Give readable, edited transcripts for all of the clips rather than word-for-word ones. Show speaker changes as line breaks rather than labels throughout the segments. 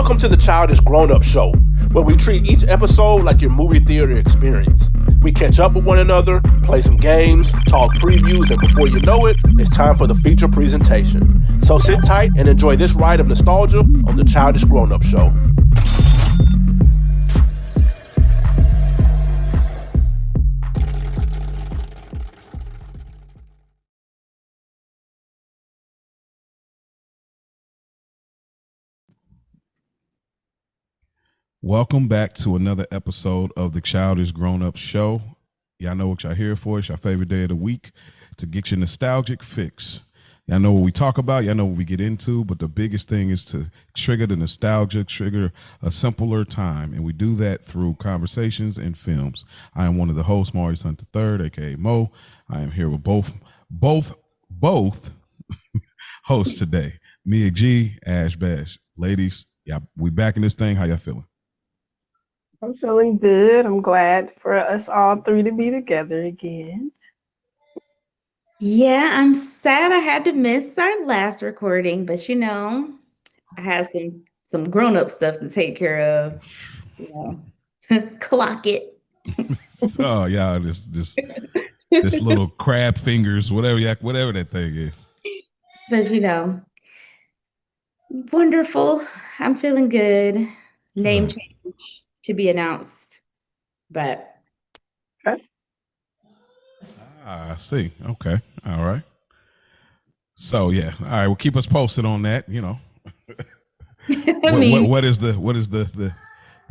Welcome to the Childish Grown-Up Show, where we treat each episode like your movie theater experience. We catch up with one another, play some games, talk previews, and before you know it, it's time for the feature presentation. So sit tight and enjoy this ride of nostalgia on the Childish Grown-Up Show.
Welcome back to another episode of the Childish Grown-Up Show. Y'all know what y'all here for. It's your favorite day of the week to get your nostalgic fix. Y'all know what we talk about. Y'all know what we get into. But the biggest thing is to trigger the nostalgia, trigger a simpler time. And we do that through conversations and films. I am one of the hosts, Maurice Hunt III, a.k.a. Mo. I am here with both hosts today. Mia G, Ash Bash. Ladies, yeah, we back in this thing. How y'all feeling?
I'm feeling good. I'm glad for us all three to be together again.
Yeah, I'm sad I had to miss our last recording, but I had some grown-up stuff to take care of. Clock it.
Oh yeah, this little crab fingers, whatever that thing is.
But wonderful. I'm feeling good. Name change to be announced, but
I see. Okay, all right. So yeah, all right. Well, keep us posted on that. What is the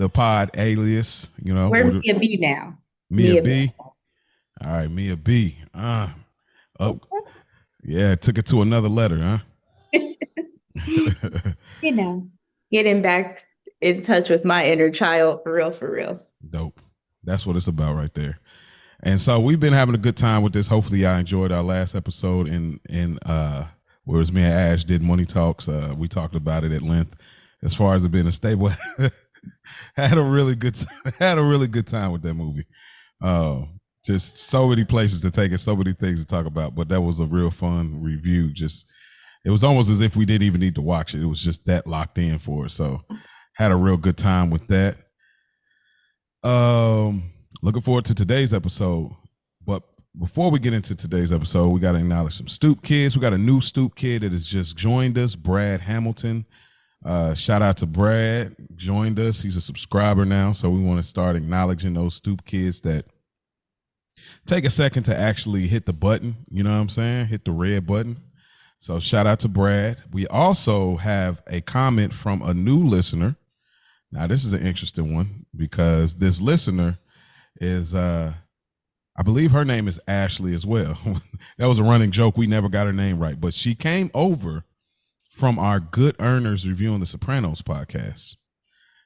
pod alias?
Where's Mia B now?
Mia B. All right, Mia B. Oh, yeah. Took it to another letter, huh?
Getting back in touch with my inner child for real.
Dope. That's what it's about right there. And so we've been having a good time with this. Hopefully y'all enjoyed our last episode in where it was me and Ash did Money Talks. We talked about it at length as far as it being a stable. had a really good time with that movie. Just so many places to take it, so many things to talk about. But that was a real fun review. It was almost as if we didn't even need to watch it. It was just that locked in for us. So had a real good time with that. Looking forward to today's episode. But before we get into today's episode, we got to acknowledge some Stoop kids. We got a new Stoop kid that has just joined us, Brad Hamilton. Shout out to Brad, joined us. He's a subscriber now. So we want to start acknowledging those Stoop kids that take a second to actually hit the button. You know what I'm saying? Hit the red button. So shout out to Brad. We also have a comment from a new listener. Now, this is an interesting one because this listener is, I believe her name is Ashley as well. That was a running joke. We never got her name right, but she came over from our Good Earners Reviewing the Sopranos podcast.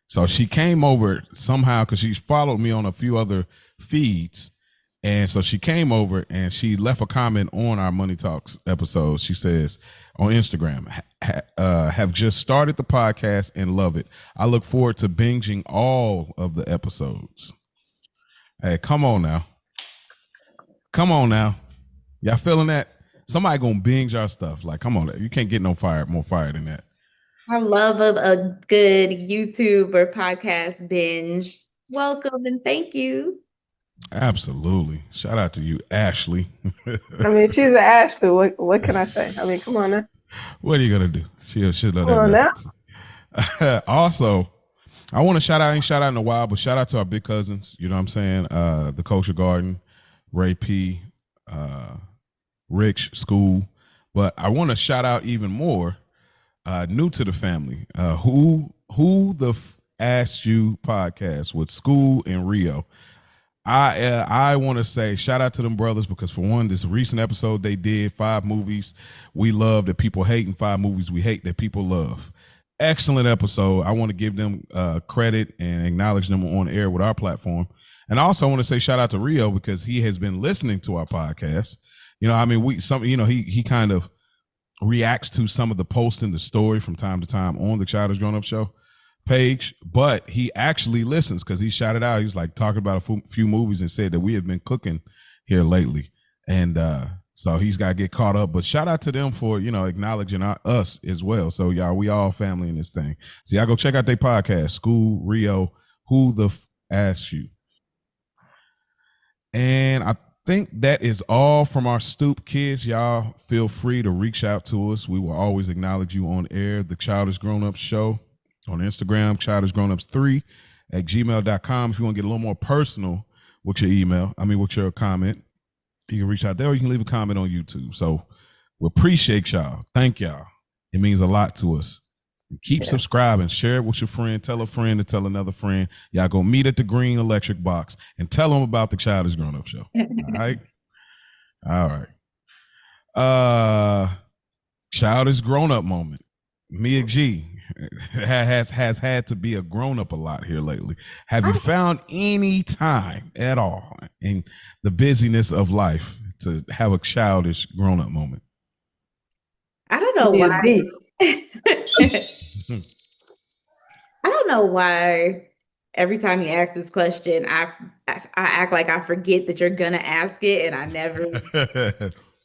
So she came over somehow because she followed me on a few other feeds. And so she came over and she left a comment on our Money Talks episode. She says on Instagram, have just started the podcast and love it. I look forward to binging all of the episodes. Hey, come on now. Y'all feeling that? Somebody gonna binge our stuff. Like, come on. You can't get more fire than that.
I love a good YouTube or podcast binge. Welcome and thank you.
Absolutely. Shout out to you, Ashley.
I mean, she's an Ashley. What can I say? I mean, come on now.
What are you gonna do? She'll know
Come
that.
on now.
Also, I want to shout out, I ain't shout out in a while, but shout out to our big cousins. You know what I'm saying? The Kosher Garden, Ray P, Rich School. But I want to shout out even more, new to the family. Who the Asked You podcast with School and Rio. I want to say shout out to them brothers because for one, this recent episode they did 5 movies we love that people hate and 5 movies we hate that people love. Excellent episode. I want to give them credit and acknowledge them on air with our platform. And I also want to say shout out to Rio because he has been listening to our podcast. He kind of reacts to some of the posts in the story from time to time on the Childish Grown-Up Show page, but he actually listens because he shouted out. He was like talking about a few movies and said that we have been cooking here lately. And So he's got to get caught up. But shout out to them for, acknowledging us as well. So y'all, we all family in this thing. So y'all go check out their podcast, School Rio, Who the Asked You. And I think that is all from our Stoop Kids. Y'all feel free to reach out to us. We will always acknowledge you on air. The Childish Grownups Show on Instagram, childishgrownups3@gmail.com. If you want to get a little more personal with your with your comment, you can reach out there or you can leave a comment on YouTube. So we appreciate y'all. Thank y'all. It means a lot to us. And keep subscribing. Share it with your friend. Tell a friend to tell another friend. Y'all go meet at the Green Electric Box and tell them about the Childish Grown Up Show. All right. Childish Grown Up moment. Mia G has had to be a grown up a lot here lately. Have you found any time at all in the busyness of life to have a childish grown up moment?
I don't know why. I don't know why every time you ask this question, I act like I forget that you're gonna ask it, and I never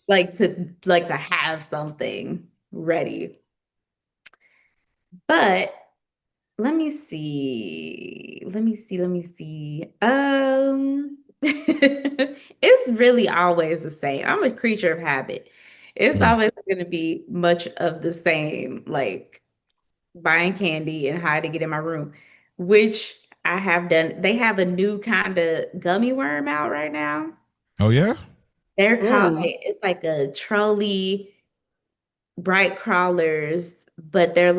like to have something ready. But let me see. It's really always the same. I'm a creature of habit. It's always going to be much of the same, like buying candy and hiding it in my room, which I have done. They have a new kind of gummy worm out right now.
Oh, yeah?
They're called, it's like a trolley bright crawlers, but they're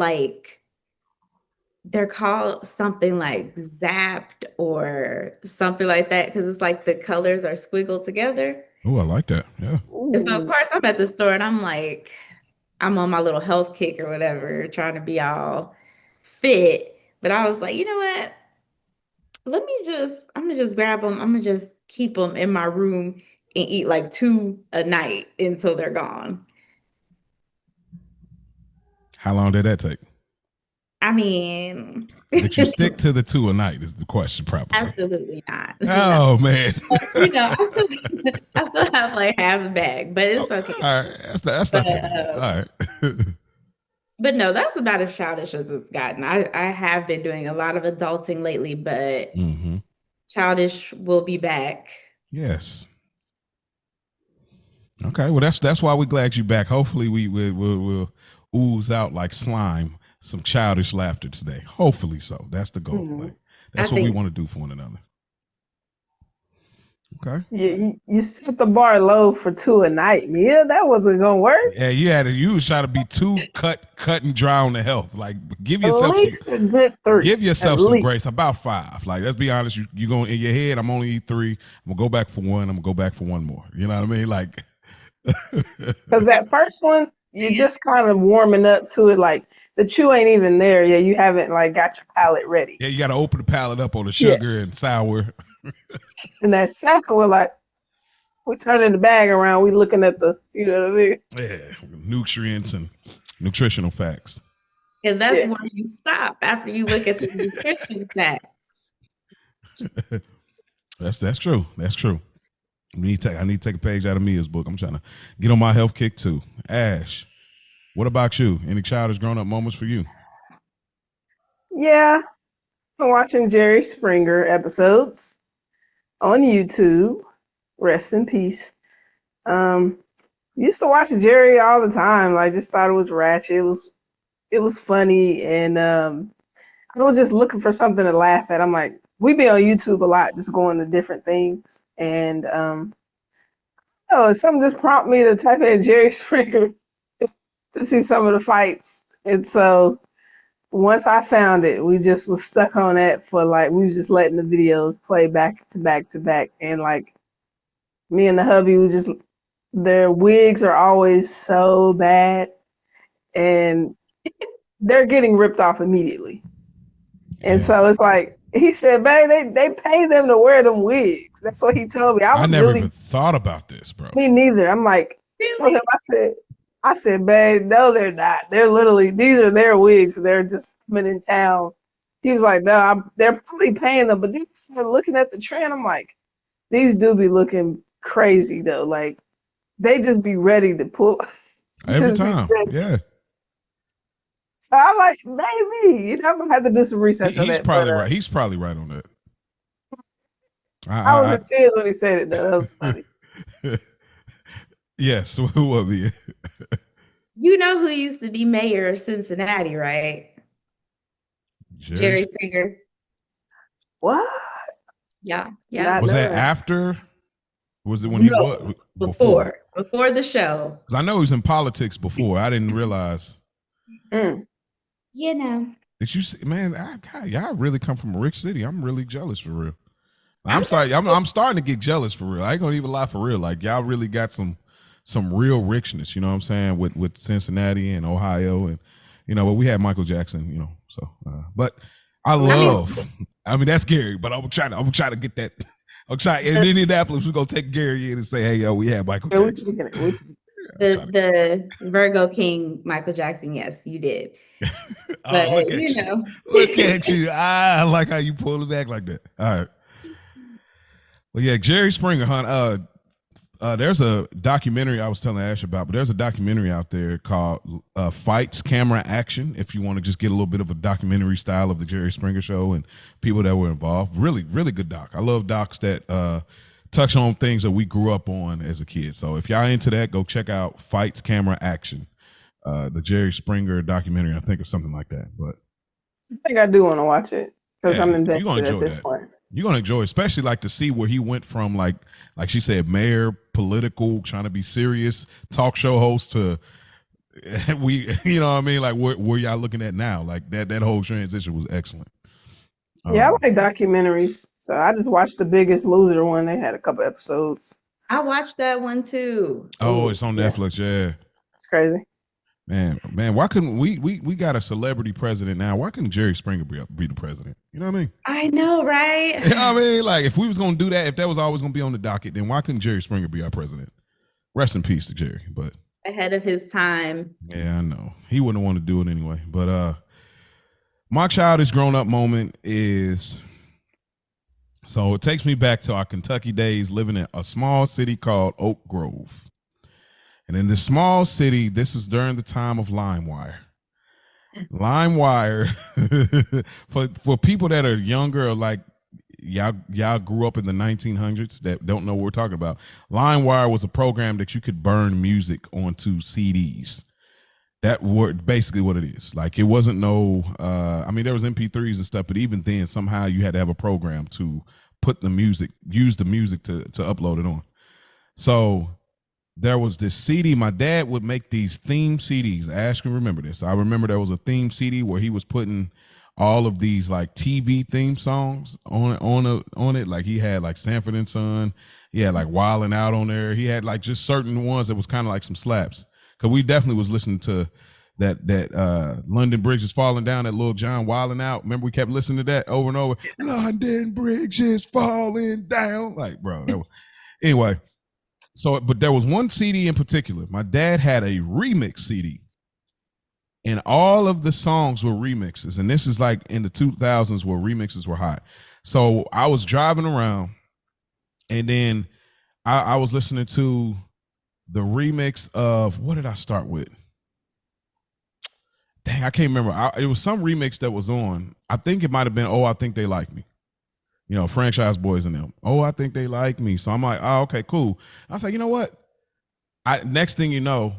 called something like Zapped or something like that because it's like the colors are squiggled together.
Oh, I like that. Yeah.
And so, of course, I'm at the store and I'm like, I'm on my little health kick or whatever, trying to be all fit. But I was like, you know what? I'm gonna just grab them. I'm gonna just keep them in my room and eat like 2 a night until they're gone.
How long did that take?
I mean,
did you stick to the 2 a night is the question, probably.
Absolutely not.
Oh, man.
I still have like half a bag, but it's okay.
All right. That's not that bad. All right.
But no, that's about as childish as it's gotten. I have been doing a lot of adulting lately, but childish will be back.
Yes. Okay. Well, that's why we're glad you're back. Hopefully we'll ooze out like slime some childish laughter today. Hopefully so. That's the goal. Like, that's what we want to do for one another. Okay.
Yeah, you set the bar low for 2 a night, Mia. That wasn't gonna work.
Yeah, you was trying to be too cut and dry on the health. Like, give yourself
a good 3.
Give yourself some grace. About 5. Like, let's be honest. You going in your head. I'm only eat 3. I'm gonna go back for 1. I'm gonna go back for 1 more. You know what I mean? Like,
because that first one, you're just kind of warming up to it. Like the chew ain't even there. Yeah, you haven't like got your palate ready.
Yeah, you got to open the palate up on the sugar and sour.
And that second one, like, we turning the bag around, we looking at the, you know what I mean?
Yeah, nutrients and nutritional facts.
And that's where you stop after you look at the nutrition facts.
That's true. That's true. I need to take a page out of Mia's book. I'm trying to get on my health kick too. Ash, what about you? Any childish grown-up moments for you?
Yeah, I'm watching Jerry Springer episodes on YouTube. Rest in peace. Used to watch Jerry all the time. Like, just thought it was ratchet. It was funny, and I was just looking for something to laugh at. I'm like, we be on YouTube a lot, just going to different things, and something just prompted me to type in Jerry Springer just to see some of the fights. And so once I found it, we just was stuck on that for like, we was just letting the videos play back to back to back. And like, me and the hubby was just, their wigs are always so bad and they're getting ripped off immediately. And so it's like, he said, babe, they pay them to wear them wigs. That's what he told me.
I never even thought about this, bro.
Me neither. I'm like, so I said, babe, no, they're not. They're literally, these are their wigs. They're just coming in town. He was like, no, they're probably paying them. But then started looking at the trend. I'm like, these do be looking crazy though. Like, they just be ready to pull.
Every time. Yeah.
So I'm like, maybe, I'm gonna have to do some research on
He's
that.
probably right. He's probably right on that.
I was in tears when he said it, though. That was funny.
Yes, who will be?
You know who used to be mayor of Cincinnati, right? Jerry Springer.
What?
Yeah.
Was that after? Was it when he was
before the show?
Because I know he was in politics before. I didn't realize.
You know.
Did you see, man? Y'all really come from a rich city. I'm really jealous for real. I'm starting to get jealous for real. I ain't gonna even lie for real. Like y'all really got some real richness. You know what I'm saying with Cincinnati and Ohio and but we had Michael Jackson. So but I mean that's Gary, but I'm trying to get that. I'm trying in Indianapolis. We're gonna take Gary in and say, hey yo, we had Michael Jackson.
The Virgo King Michael Jackson, yes, you did. But
look at you. Look at you. I like how you pull it back like that. All right. Well, yeah, Jerry Springer, hon. There's a documentary I was telling Ash about, but there's a documentary out there called Fights, Camera, Action. If you want to just get a little bit of a documentary style of the Jerry Springer show and people that were involved, really, really good doc. I love docs that touch on things that we grew up on as a kid. So if y'all into that, go check out Fights, Camera, Action, the Jerry Springer documentary. I think it's something like that. But
I think I do want to watch it because I'm invested at this point.
You're gonna enjoy it, especially like to see where he went from like she said, mayor, political, trying to be serious, talk show host to we, you know what I mean? Like where y'all looking at now? Like that whole transition was excellent.
Yeah, I like documentaries. So I just watched The Biggest Loser one. They had a couple episodes.
I watched that one too.
Oh, it's on Netflix. Yeah,
it's crazy.
Man, why couldn't we got a celebrity president now? Why couldn't Jerry Springer be the president? You know what I mean?
I know, right?
You know what I mean? Like if we was gonna do that, if that was always gonna be on the docket, then why couldn't Jerry Springer be our president? Rest in peace to Jerry, but
ahead of his time.
Yeah, I know. He wouldn't want to do it anyway. But my childish grown up moment is, so it takes me back to our Kentucky days living in a small city called Oak Grove. And in this small city, this was during the time of LimeWire. LimeWire, for people that are younger, or like y'all grew up in the 1900s that don't know what we're talking about. LimeWire was a program that you could burn music onto CDs. That were basically what it is. Like it wasn't no, I mean, there was MP3s and stuff, but even then, somehow you had to have a program to put the music, use the music to upload it on. So there was this CD. My dad would make these theme CDs. Ash can remember this. I remember there was a theme CD where he was putting all of these like TV theme songs on it. Like he had like Sanford and Son. He had like Wildin' Out on there. He had like just certain ones that was kind of like some slaps. Cause we definitely was listening to that London Bridge is falling down, that Lil Jon Wildin' Out. Remember we kept listening to that over and over. London Bridge is falling down. Like, bro, that was anyway. So, but there was one CD in particular. My dad had a remix CD, and all of the songs were remixes. And this is like in the 2000s where remixes were hot. So I was driving around, and then I was listening to the remix of, what did I start with? Dang, I can't remember. It was some remix that was on. I think it might have been, Oh, I Think They Like Me. You know, Franchise Boys and them. Oh, I Think They Like Me. So I'm like, oh, okay, cool. I was like, you know what? Next thing you know,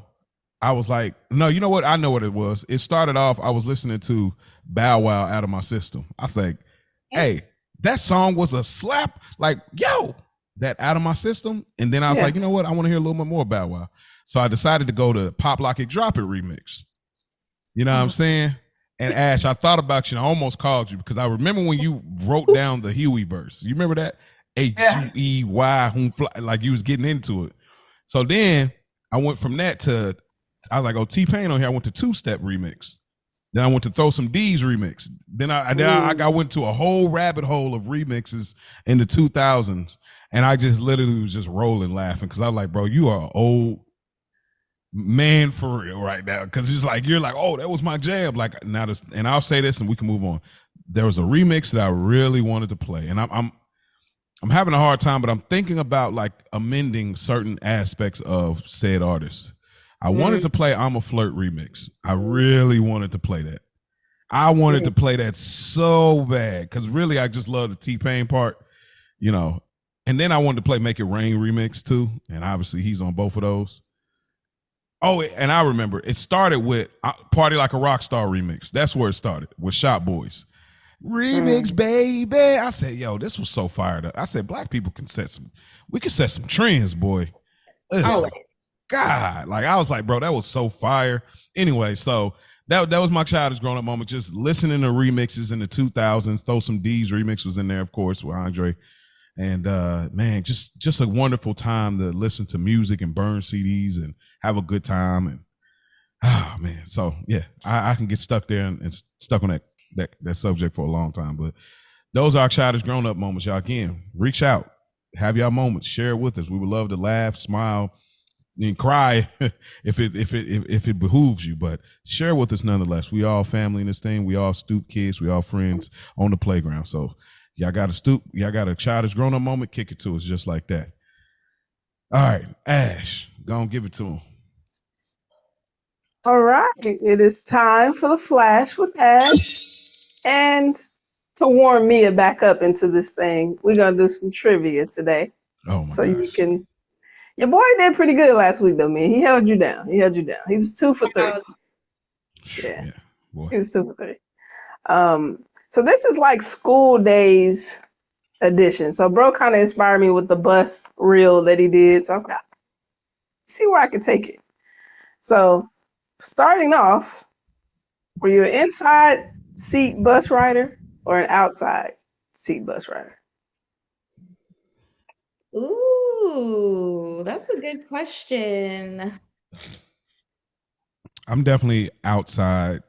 I was like, no, you know what? I know what it was. It started off, I was listening to Bow Wow, Out of My System. I was like, hey, that song was a slap. Like, yo, that Out of My System. And then I was like, you know what? I want to hear a little bit more Bow Wow. So I decided to go to Pop Lock It, Drop It remix. You know what I'm saying? And Ash, I thought about you and I almost called you because I remember when you wrote down the Huey verse. You remember that? Huey, like you was getting into it. So then I went from that to, I was like, oh, T-Pain on here. I went to Two-Step remix. Then I went to Throw Some D's remix. Then I went to a whole rabbit hole of remixes in the 2000s. And I just literally was just rolling laughing because I was like, bro, you are an old man for real right now. Because it's like, you're like, oh, that was my jam. Like now this, and I'll say this and we can move on. There was a remix that I really wanted to play. And I'm I'm having a hard time, but I'm thinking about like amending certain aspects of said artists. I wanted to play I'm a Flirt remix. I really wanted to play that. I wanted to play that so bad because really I just love the T-Pain part, you know. And then I wanted to play Make It Rain remix too, and obviously he's on both of those. Oh, and I remember it started with Party Like a Rockstar remix. That's where it started with Shop Boys. Remix, baby. I said, yo, this was so fired up. I said, black people can we can set some trends, boy. Listen, God, like I was like, bro, that was so fire. Anyway, so that was my childish grown up moment. Just listening to remixes in the 2000s. Throw some D's remix was in there, of course, with Andre. And man, just a wonderful time to listen to music and burn CDs and have a good time. And oh man, so yeah, I can get stuck there and stuck on that subject for a long time. But those are our childish grown up moments, y'all. Again, reach out, have y'all moments, share it with us. We would love to laugh, smile, and cry if it behooves you. But share with us nonetheless. We all family in this thing. We all stoop kids. We all friends on the playground. So y'all got a stoop. Y'all got a childish grown up moment. Kick it to us just like that. All right, Ash, go on, give it to him.
All right, it is time for the Flash with Ash. And to warm Mia back up into this thing, we're going to do some trivia today.
Oh, my
so
gosh.
You can. Your boy did pretty good last week, though, man. He held you down. He was 2 for 3. Yeah, boy. He was 2 for 3. So this is like school days edition. So bro kind of inspired me with the bus reel that he did. So I was like, see where I can take it. So starting off, were you an inside seat bus rider or an outside seat bus rider?
Ooh, that's a good question.
I'm definitely outside.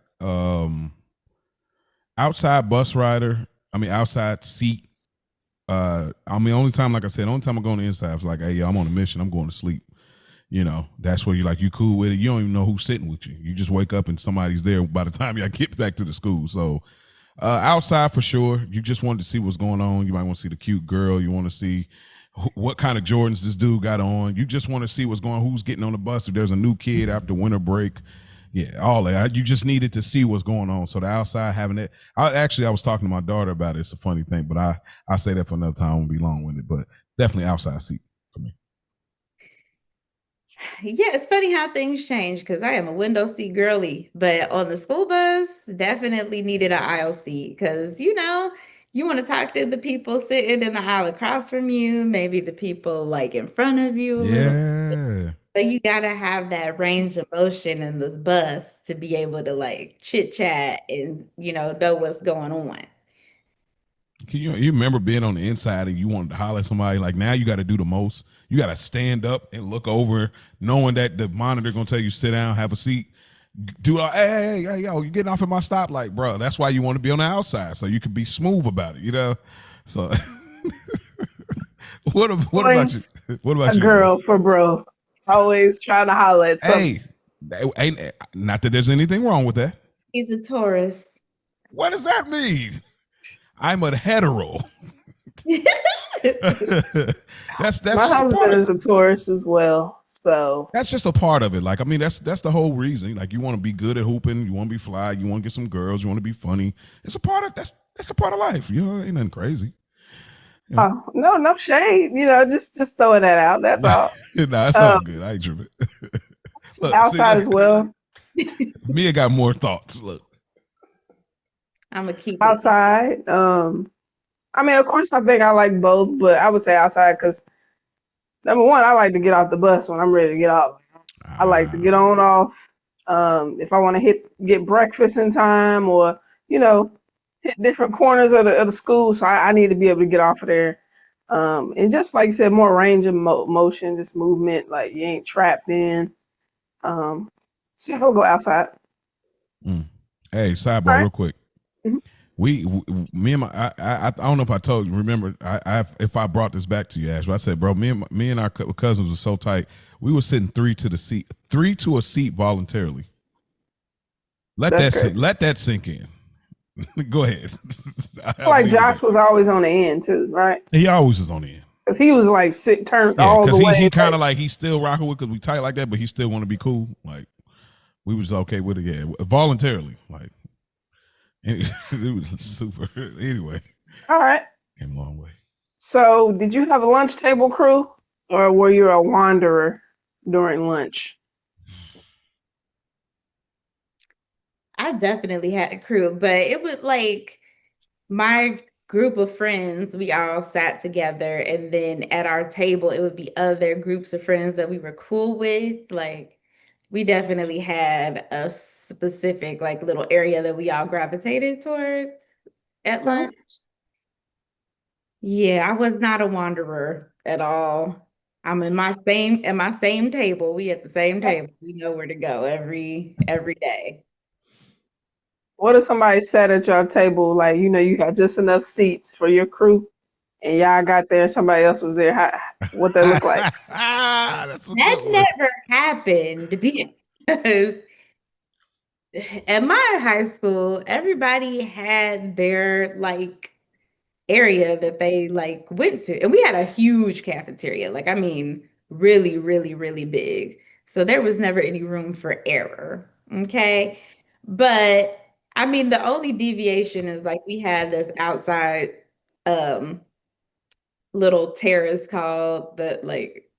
Outside bus rider. I mean, outside seat. Only time, like I said, only time I go on the inside is like, hey, yo, I'm on a mission. I'm going to sleep. You know, that's where you cool with it. You don't even know who's sitting with you. You just wake up and somebody's there by the time y'all get back to the school. So outside for sure. You just wanted to see what's going on. You might want to see the cute girl. You want to see what kind of Jordans this dude got on. You just want to see what's going on, who's getting on the bus. If there's a new kid after winter break. Yeah, all that. You just needed to see what's going on. So the outside having it. I was talking to my daughter about it. It's a funny thing, but I say that for another time. I won't be long-winded, but definitely outside seat for me.
Yeah, it's funny how things change because I am a window seat girly, but on the school bus, definitely needed an aisle seat because, you want to talk to the people sitting in the aisle across from you, maybe the people like in front of you a little bit. So you got to have that range of motion in this bus to be able to like chit chat and, know what's going on.
You remember being on the inside and you wanted to holler at somebody? Like now you got to do the most. You got to stand up and look over, knowing that the monitor gonna tell you sit down, have a seat. Do hey, yo, you getting off at my stoplight, bro? That's why you want to be on the outside so you can be smooth about it, So what about you? What about
you? A girl for bro, always trying to holler at something.
Hey, not that there's anything wrong with that.
He's a Taurus.
What does that mean? I'm a hetero. that's
my husband is a Taurus as well, so
that's just a part of it. Like, I mean, that's the whole reason. Like, you want to be good at hooping, you want to be fly, you want to get some girls, you want to be funny. It's a part of that's a part of life. Ain't nothing crazy.
Oh no shade. Just throwing that out. That's all.
No, that's all good. I ain't tripping.
Outside as well.
Mia got more thoughts. Look,
I'm gonna keep
outside. I mean, of course, I think I like both, but I would say outside because number one, I like to get off the bus when I'm ready to get off. I like to get on off. If I want to get breakfast in time, or hit different corners of the school, so I need to be able to get off of there. And just like you said, more range of motion, just movement. Like you ain't trapped in. So I'll go outside.
Hey, sidebar, real quick. Mm-hmm. Me and my, I don't know if I told you. Remember, if I brought this back to you, Ash, but I said, bro, me and our cousins were so tight. We were sitting three to a seat voluntarily. Let that sink in. Go ahead.
Like Josh was always on the end too, right?
He always was on the end.
Because he was like sick, turned
Yeah,
all
because
the way.
he kind of like he's still rocking with because we tight like that, but he still want to be cool. Like we was okay with it, yeah, voluntarily. Like it was super. Anyway,
all right,
came a long way.
So, did you have a lunch table crew, or were you a wanderer during lunch?
I definitely had a crew, but it was like my group of friends, we all sat together, and then at our table, it would be other groups of friends that we were cool with. Like, we definitely had a specific, like, little area that we all gravitated towards at
Okay.
lunch. Yeah, I was not a wanderer at all. I'm in my same table. We at the same table. We know where to go every day.
What if somebody sat at your table, like you got just enough seats for your crew, and y'all got there, somebody else was there? What that look like?
That's a
That
good one.
never happened because at my high school, everybody had their like area that they like went to. And we had a huge cafeteria. Like, I mean, really, really, really big. So there was never any room for error. Okay. But I mean, the only deviation is like we had this outside um little terrace called the like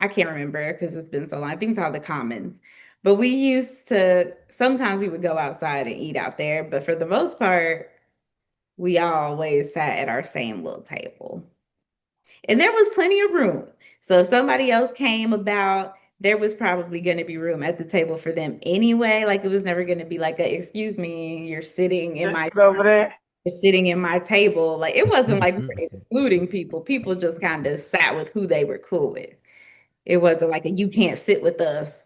I can't remember because it's been so long. I think called the Commons. But we used to sometimes we would go outside and eat out there, but for the most part, we always sat at our same little table. And there was plenty of room. So if somebody else came about, there was probably going to be room at the table for them anyway. Like it was never going to be like a, excuse me,
Just sit over there.
you're sitting in my table. Like it wasn't like we were excluding people. People just kind of sat with who they were cool with. It wasn't like a you can't sit with us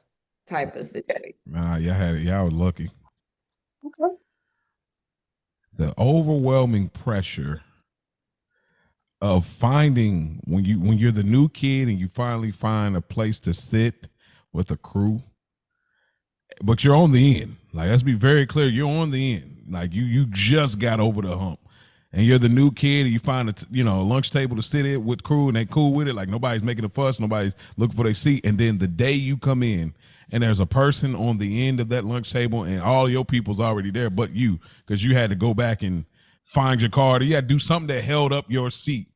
type of situation.
Nah, y'all were lucky.
Okay.
The overwhelming pressure of finding when you're the new kid and you finally find a place to sit with a crew, but you're on the end. Like let's be very clear, you're on the end. Like you just got over the hump, and you're the new kid, and you find a lunch table to sit at with crew, and they cool with it. Like nobody's making a fuss, nobody's looking for their seat, and then the day you come in, and there's a person on the end of that lunch table, and all your people's already there, but you, because you had to go back and find your card, or you had to do something that held up your seat.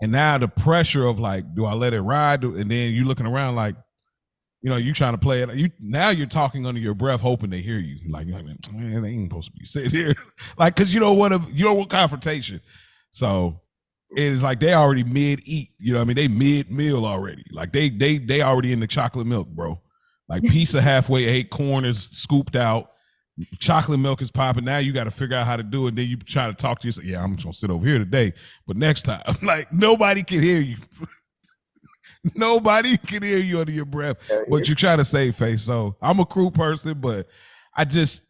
And now the pressure of like, do I let it ride? And then you looking around like, you trying to play it. You're talking under your breath, hoping they hear you. Like, man, they ain't supposed to be sitting here. Like, cause you don't want confrontation. So it is like they already mid eat. You know what I mean? They mid meal already. Like they already in the chocolate milk, bro. Like pizza halfway ate, corn is scooped out, chocolate milk is popping. Now you got to figure out how to do it. Then you try to talk to yourself. Yeah, I'm just gonna sit over here today, but next time, like nobody can hear you. Nobody can hear you under your breath, but you try to save face. So I'm a crew person, but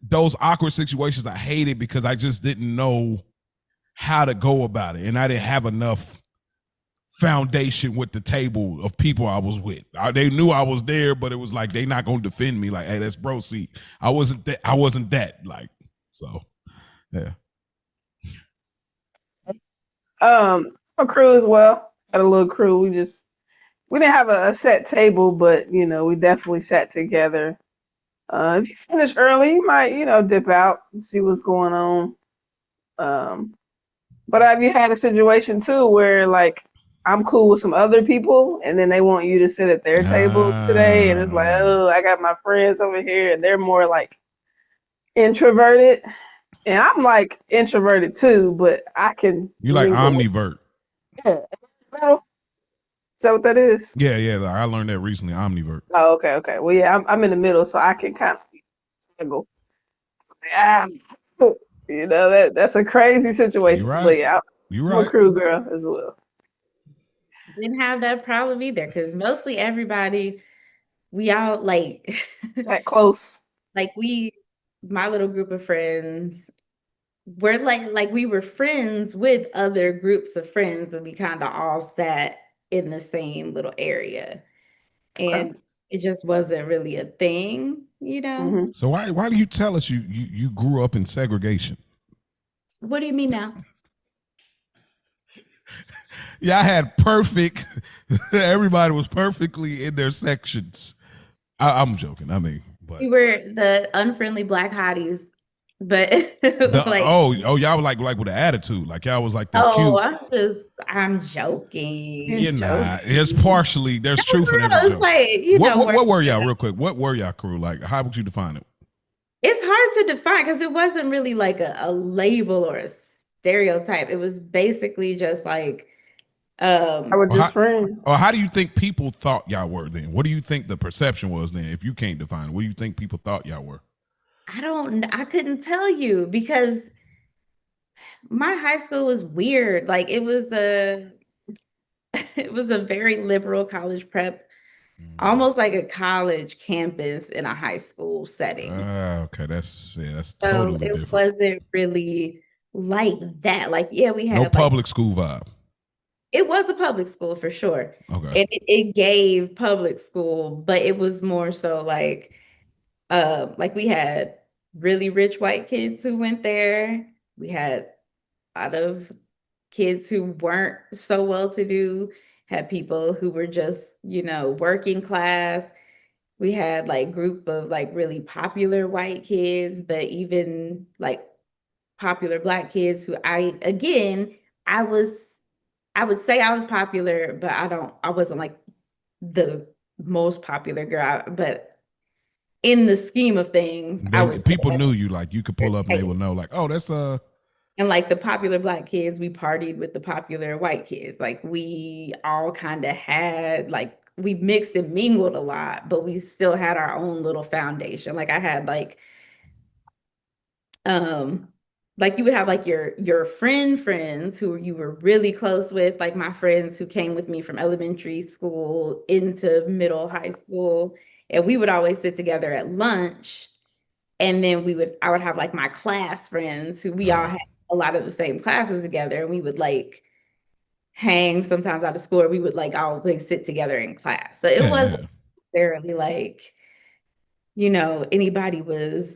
those awkward situations, I hate it because I just didn't know how to go about it. And I didn't have enough foundation with the table of people I was with. They knew I was there, but it was like, they not going to defend me. Like, hey, that's bro seat. I wasn't that like, so yeah.
A crew as well. Had a little crew. We didn't have a set table, but we definitely sat together. If you finish early, you might dip out and see what's going on. But have you had a situation too where like I'm cool with some other people and then they want you to sit at their table today, and it's like, oh, I got my friends over here and they're more like introverted, and I'm like introverted too, but I can.
You like omnivert?
Yeah. Is that what that is?
Yeah. I learned that recently. Omnivert.
Oh, okay. Well, yeah, I'm in the middle, so I can kind of struggle. Yeah, that's a crazy situation.
You're right.
But yeah,
You're
I'm
right.
a crew girl as well.
Didn't have that problem either because mostly everybody, we all like
That close.
like my little group of friends, we're like we were friends with other groups of friends and we kind of all sat in the same little area. And it just wasn't really a thing.
Mm-hmm.
So why do you tell us you grew up in segregation?
What do you mean now?
Yeah, I had perfect. Everybody was perfectly in their sections. I'm joking. I mean, but
We were the unfriendly black hotties, but like,
y'all were like with an attitude. Like y'all was like the
oh,
cute.
I'm
You
joking.
You're
joke.
not. It's partially. There's truth in every
It's
joke.
like,
What were y'all real quick? What were y'all crew like? How would you define it?
it's hard to define because it wasn't really like a label or a stereotype. It was basically just like,
I was
Or
just
how, or
friends.
how do you think people thought y'all were then? What do you think the perception was then? If you can't define it, what do you think people thought y'all were?
I couldn't tell you because my high school was weird. Like it was a it was a very liberal college prep, almost like a college campus in a high school setting.
Okay, that's
So
totally
it
different.
wasn't really like that. Like, yeah, we
No
had like
public school vibe.
it was a public school for sure.
Okay.
And it gave public school, but it was more so like we had really rich white kids who went there. We had a lot of kids who weren't so well to do, had people who were just, working class. We had like group of like really popular white kids, but even like popular black kids who I was I would say I was popular, but I wasn't like the most popular girl, but in the scheme of things, I
Then
was
people knew you, like you could pull up and they would know, like, oh, that's
and like the popular black kids, we partied with the popular white kids. Like we all kind of had like we mixed and mingled a lot, but we still had our own little foundation. Like I had um like you would have like your friends who you were really close with, like my friends who came with me from elementary school into middle high school, and we would always sit together at lunch. And then I would have like my class friends who we all
oh
had a lot of the same classes together, and we would like hang sometimes out of school, or we would like always sit together in class. So it
yeah,
wasn't
yeah.
necessarily like, anybody was,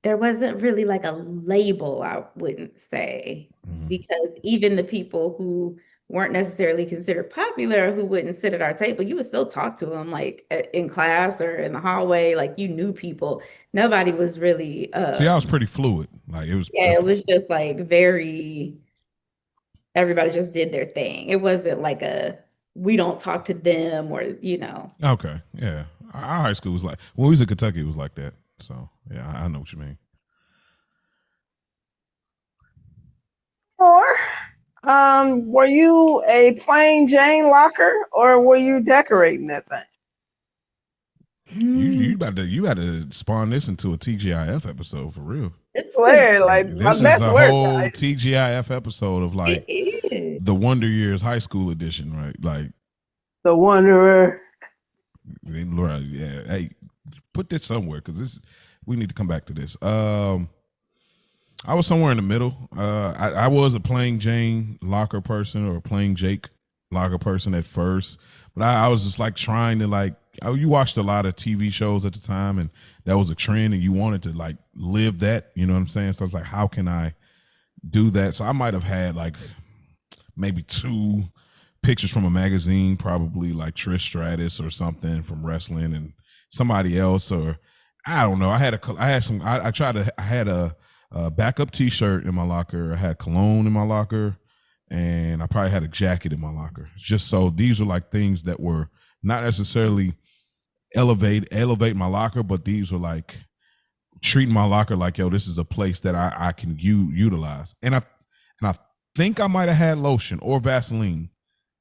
there wasn't really like a label, I wouldn't say,
Mhm.
because even the people who weren't necessarily considered popular, who wouldn't sit at our table, you would still talk to them like in class or in the hallway, like you knew people. Nobody was really,
See, I was pretty fluid. Like it was.
yeah, it was just like very, everybody just did their thing. It wasn't like we don't talk to them or.
Okay, yeah. Our high school was like when we was in Kentucky, it was like that. So yeah, I know what you mean.
Or were you a plain Jane locker or were you decorating that thing?
You
Hmm.
about to spawn this into a TGIF episode for real.
This was
Swear, like my
This is
best
a
work,
whole
guys.
TGIF episode of like
it is.
the Wonder Years high school edition, right? Like,
The Wanderer.
right, yeah. Hey, put this somewhere because we need to come back to this. I was somewhere in the middle. I was a plain Jane Locker person or a plain Jake Locker person at first, but I was just like trying to like. You watched a lot of TV shows at the time, and that was a trend, and you wanted to like live that. You know what I'm saying? So I was like, how can I do that? So I might have had like maybe two pictures from a magazine, probably like Trish Stratus or something from wrestling, and somebody else, or I don't know. I had a backup T-shirt in my locker. I had cologne in my locker, and I probably had a jacket in my locker. Just so these are like things that were not necessarily elevate my locker, but these were like treating my locker like, yo, this is a place that I can utilize. And I think I might have had lotion or Vaseline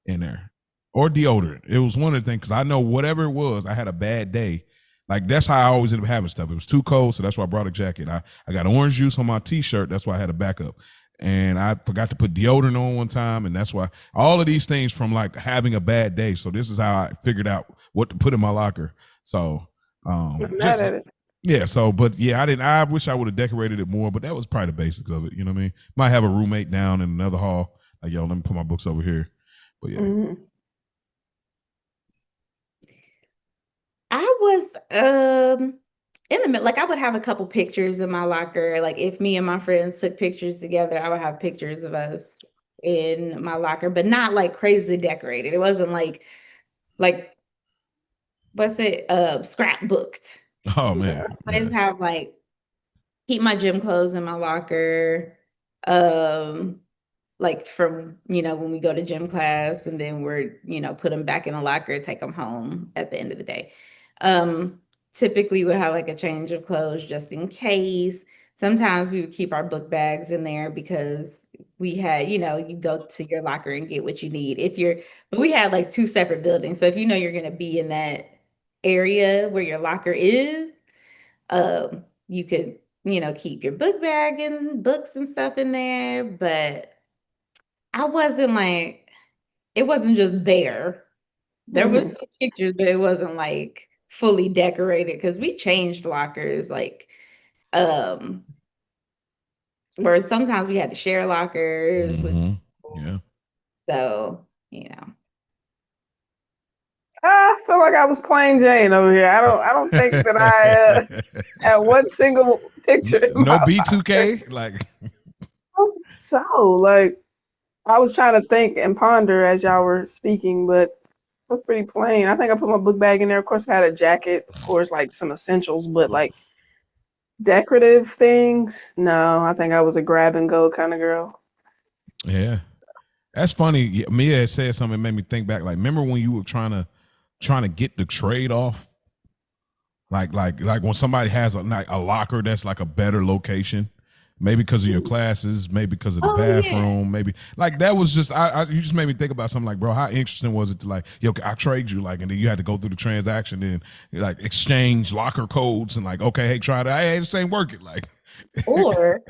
in there or deodorant. It was one of the things because I know whatever it was, I had a bad day. Like that's how I always end up having stuff. It was too cold, so that's why I brought a jacket. I got orange juice on my T-shirt. That's why I had a backup. And I forgot to put deodorant on one time, and that's why all of these things from like having a bad day. So this is how I figured out what to put in my locker. So
I'm mad
just
at it.
yeah. So but yeah, I wish I would have decorated it more, but that was probably the basics of it. You know what I mean? Might have a roommate down in another hall. Like, yo, let me put my books over here. But yeah.
Mhm.
I was in the middle, like I would have a couple pictures in my locker. Like if me and my friends took pictures together, I would have pictures of us in my locker, but not like crazy decorated. It wasn't like what's it scrapbooked.
Oh man,
I
yeah.
always have like keep my gym clothes in my locker. Um like from, when we go to gym class and then we're, put them back in a locker, take them home at the end of the day. Um, Typically we'll have like a change of clothes just in case. Sometimes we would keep our book bags in there because we had, you go to your locker and get what you need. But we had like two separate buildings. So if you know you're going to be in that area where your locker is, you could, keep your book bag and books and stuff in there. But I wasn't like, it wasn't just bare. There was some pictures, but it wasn't like fully decorated because we changed lockers, like, where sometimes we had to share lockers with people.
Yeah.
So,
I feel like I was plain Jane over here. I don't think that I had one single picture in
No
my
B2K, like.
So, like, I was trying to think and ponder as y'all were speaking, but it was pretty plain. I think I put my book bag in there. Of course, I had a jacket, of course, like some essentials, but like decorative things, no. I think I was a grab and go kind of girl.
Yeah, that's funny. Mia had said something that made me think back. Like, remember when you were trying to get the trade off? Like when somebody has a locker that's like a better location, maybe because of your classes, maybe because of the bathroom, maybe like that was just you just made me think about something like, bro, how interesting was it to like, yo, I trade you, like, and then you had to go through the transaction and like exchange locker codes and like, okay, hey, try that, hey, this ain't working, like,
or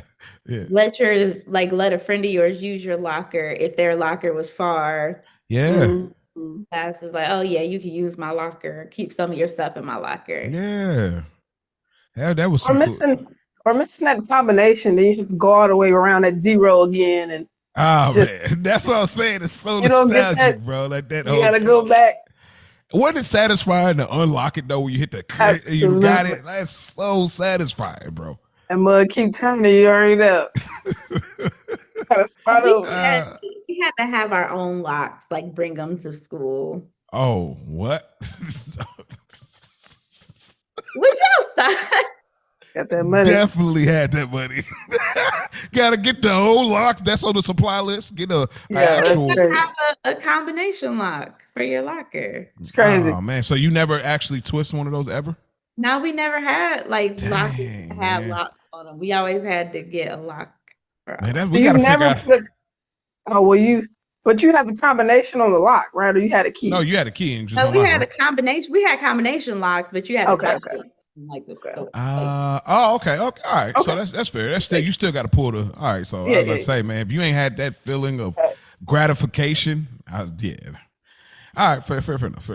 yeah,
let a friend of yours use your locker if their locker was far.
yeah,
Class is like, oh yeah, you can use my locker. Keep some of your stuff in my locker.
yeah. That was
Or
some cool.
missing that combination. Then you have to go all the way around at zero again, and just,
man, that's what I'm saying. It's so
you don't get
nostalgic,
that,
bro. Like that.
you gotta go back.
Wasn't it satisfying to unlock it though? When you hit the you got it. That's so satisfying, bro.
And mud keep turning. You already know.
We had to have our own locks, like bring them to school.
Oh, what?
Would y'all stop?
Got that money.
Definitely had that money. Gotta get the whole lock. That's on the supply list. Get an actual.
Have a combination lock for your locker.
It's crazy.
Oh man, so you never actually twist one of those ever?
No, we never had like locks that had locks on them. We always had to get a lock.
Man, we gotta figure out.
But you had the combination on the lock, right? Or you had a key?
No, you had a key. And just
we had a combination. We had combination locks, but you had
okay.
Like the
store. Okay. All right. Okay. So that's fair. That's still, you still got to pull the. All right. So as I say, man, if you ain't had that feeling of gratification, yeah. All right. Fair enough.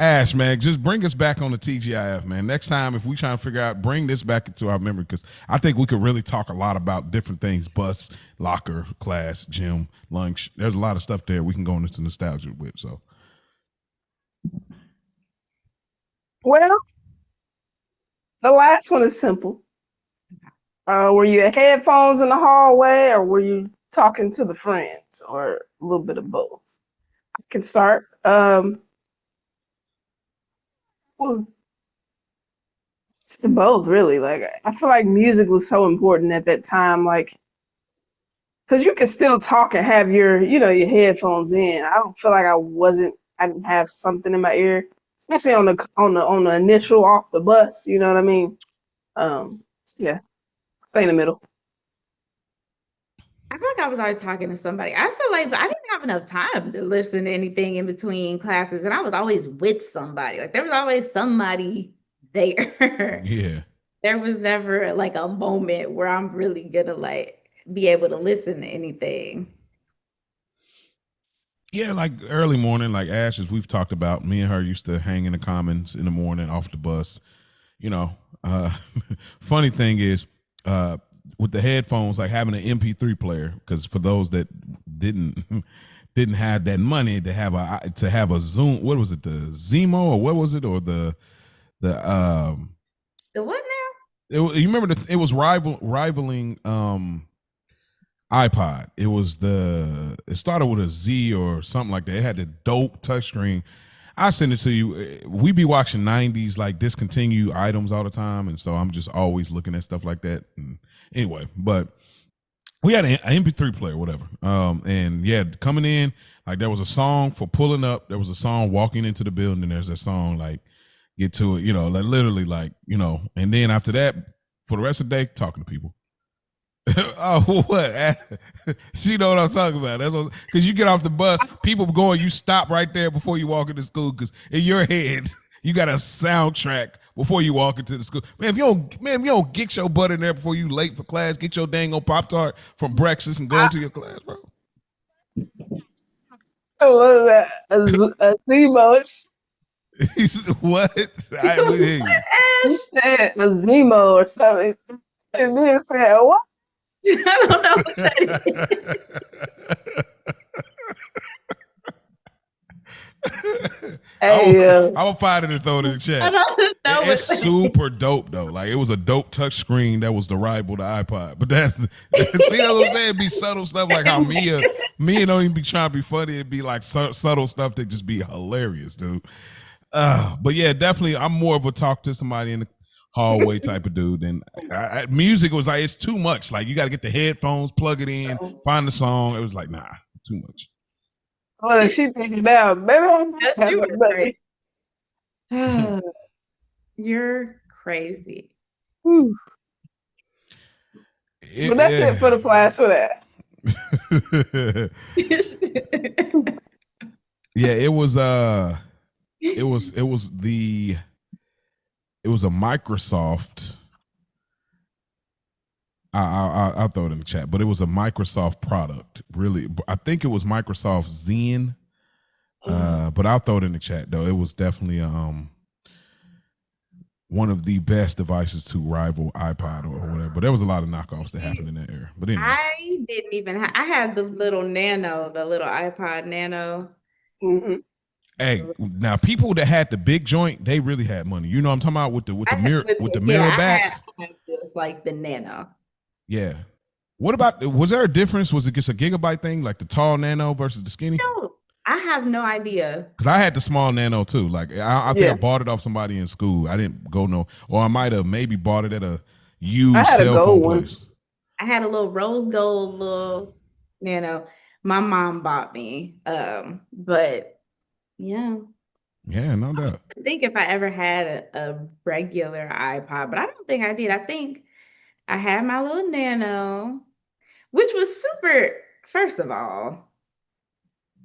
Ash, man, just bring us back on the TGIF, man. Next time, if we try to figure out, bring this back into our memory, because I think we could really talk a lot about different things: bus, locker, class, gym, lunch. There's a lot of stuff there we can go into nostalgia with. So,
well, the last one is simple. Were you at headphones in the hallway, or were you talking to the friends, or a little bit of both? I can start. Well, it's both, really. Like, I feel like music was so important at that time, like, because you can still talk and have your headphones in. I don't feel like I didn't have something in my ear, especially on the initial off the bus. You know what I mean? Yeah, stay in the middle.
I feel like I was always talking to somebody. I feel like I didn't have enough time to listen to anything in between classes, and I was always with somebody. Like there was always somebody there.
Yeah.
There was never like a moment where I'm really gonna like be able to listen to anything.
Yeah, like early morning, like Ash, as we've talked about, me and her used to hang in the commons in the morning off the bus. Funny thing is, with the headphones, like having an MP3 player, because for those that didn't have that money to have a Zoom, what was it, the Zemo, or what was it, or the The
The what
you remember it was rivaling iPod. It started with a Z or something like that. It had the dope touchscreen. I send it to you. We be watching 90s like discontinued items all the time, and so I'm just always looking at stuff like that. And anyway, but we had an MP3 player, whatever. And yeah, coming in, like there was a song for pulling up, there was a song walking into the building, and there's a song like get to it, like literally like, and then after that, for the rest of the day, talking to people. Oh, what? You know what I'm talking about? That's because you get off the bus, people going, you stop right there before you walk into school, because in your head, you got a soundtrack before you walk into the school. Man, if you don't get your butt in there before you late for class, get your dang old Pop-Tart from breakfast and go into your class, bro.
What was that? A Zemo.
What? I would hear you.
You said a Zemo or something. And then said, what?
I don't know what that
is. I'm gonna find it and throw it in the chat.
I don't know.
It's super dope though. Like it was a dope touch screen that was the rival to iPod. But that's see that's what I'm saying. It'd be subtle stuff like how Mia don't even be trying to be funny. It'd be like subtle stuff that just be hilarious, dude. But yeah, definitely, I'm more of a talk to somebody in the hallway type of dude. And music was like, it's too much. Like you got to get the headphones, plug it in, find the song. It was like, nah, too much.
Well, she take it down. Maybe
You're crazy.
But that's it for the flash for that.
Yeah, it was a Microsoft. I'll throw it in the chat, but it was a Microsoft product. Really, I think it was Microsoft Zen. But I'll throw it in the chat though. It was definitely one of the best devices to rival iPod or whatever. But there was a lot of knockoffs that happened in that era. But anyway,
I didn't even. I had the little Nano, the little iPod Nano.
Mm-hmm.
Hey, now people that had the big joint, they really had money. You know what I'm talking about with the mirror back.
I had this like the Nano.
Yeah. What about, was there a difference? Was it just a gigabyte thing, like the tall Nano versus the skinny?
No, I have no idea.
Because I had the small Nano too. Like I think I bought it off somebody in school. I didn't go or I might have maybe bought it at a used cell phone place.
I had a little rose gold little Nano. My mom bought me. But yeah.
Yeah, no doubt.
I think if I ever had a regular iPod, but I don't think I did. I think I had my little Nano, which was super. First of all,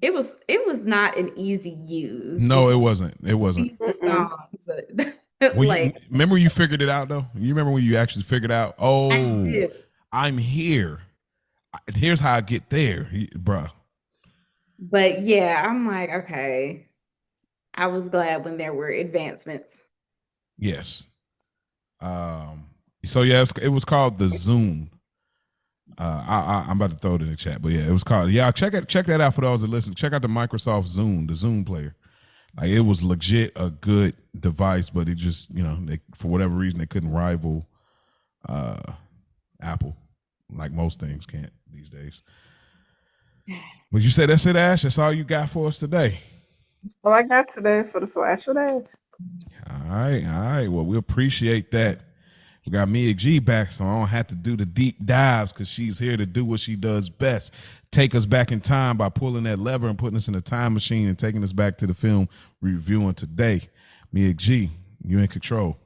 it was not an easy use.
No, it wasn't. It wasn't. Remember you figured it out though? You remember when you actually figured out, I'm here. Here's how I get there, bruh.
But yeah, I'm like, okay. I was glad when there were advancements.
Yes. So yeah, it was called the Zune. I'm about to throw it in the chat, but yeah, it was called. Yeah, check that out for those that listen. Check out the Microsoft Zune, the Zune player. Like it was legit a good device, but it just for whatever reason they couldn't rival Apple, like most things can't these days. But you said that's it, Ash. That's all you got for us today.
That's all I got today for the flash for that.
All right. Well, we appreciate that. We got Mia G back, so I don't have to do the deep dives because she's here to do what she does best. Take us back in time by pulling that lever and putting us in a time machine and taking us back to the film we're reviewing today. Mia G, you in control.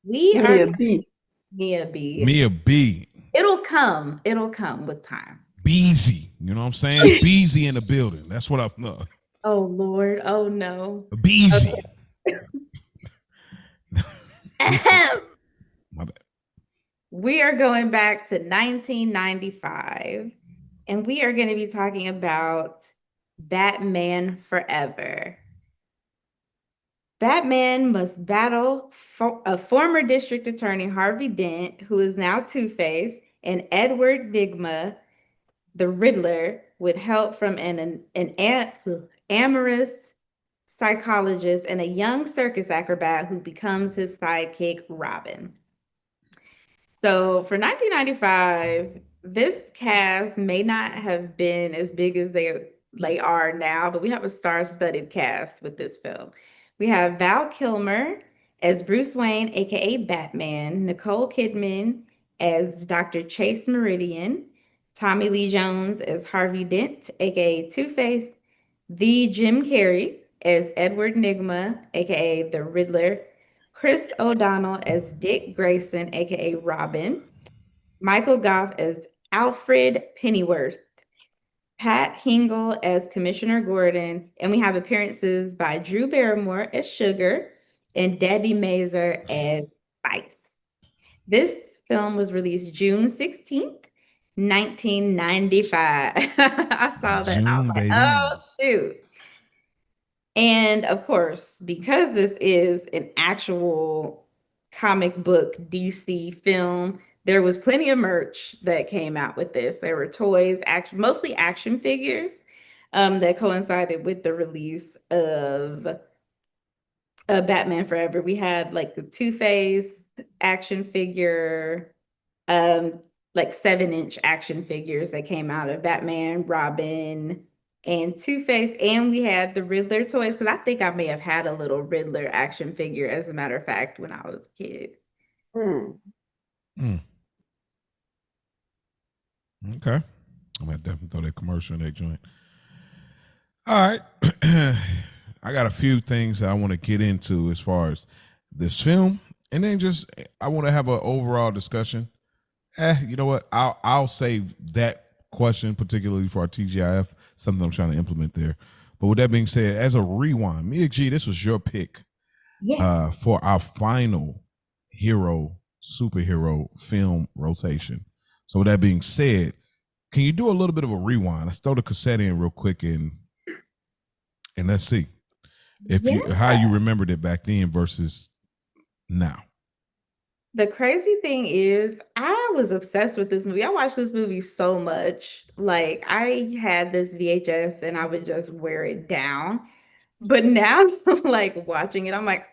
Mia B.
Mia B.
Mia B.
It'll come with time.
Beezy. You know what I'm saying? Beezy in the building. That's what I'm.
Oh, Lord. Oh, no.
Beezy.
Okay.
My bad.
We are going back to 1995, and we are going to be talking about Batman Forever. Batman must battle a former district attorney, Harvey Dent, who is now Two-Face, and Edward Nygma, the Riddler, with help from an amorous psychologist, and a young circus acrobat who becomes his sidekick, Robin. So for 1995, this cast may not have been as big as they are now, but we have a star-studded cast with this film. We have Val Kilmer as Bruce Wayne, aka Batman, Nicole Kidman as Dr. Chase Meridian, Tommy Lee Jones as Harvey Dent, aka Two-Face, the Jim Carrey as Edward Nygma, aka the Riddler, Chris O'Donnell as Dick Grayson, aka Robin, Michael Goff as Alfred Pennyworth, Pat Hingle as Commissioner Gordon, and we have appearances by Drew Barrymore as Sugar and Debbie Mazur as Spice. This film was released June 16th, 1995. I saw that and I was
June,
like,
baby.
oh, shoot. And of course, because this is an actual comic book DC film, there was plenty of merch that came out with this. There were toys, mostly action figures, that coincided with the release of Batman Forever. We had like the Two-Face action figure, um, like 7-inch action figures that came out of Batman, Robin, and Two-Face, and we had the Riddler toys because I think I may have had a little Riddler action figure, as a matter of fact, when I was a kid.
Mm. Okay. I'm gonna definitely throw that commercial in that joint. All right. I got a few things that I want to get into as far as this film, and then just I want to have an overall discussion. You know what? I'll save that question particularly for our TGIF, something I'm trying to implement there. But with that being said, as a rewind, Mia G, this was your pick for our final superhero film rotation. So with that being said, can you do a little bit of a rewind? Let's throw the cassette in real quick and let's see how you remembered it back then versus now.
The crazy thing is, I was obsessed with this movie. I watched this movie so much. Like, I had this VHS and I would just wear it down. But now, like, watching it, I'm like,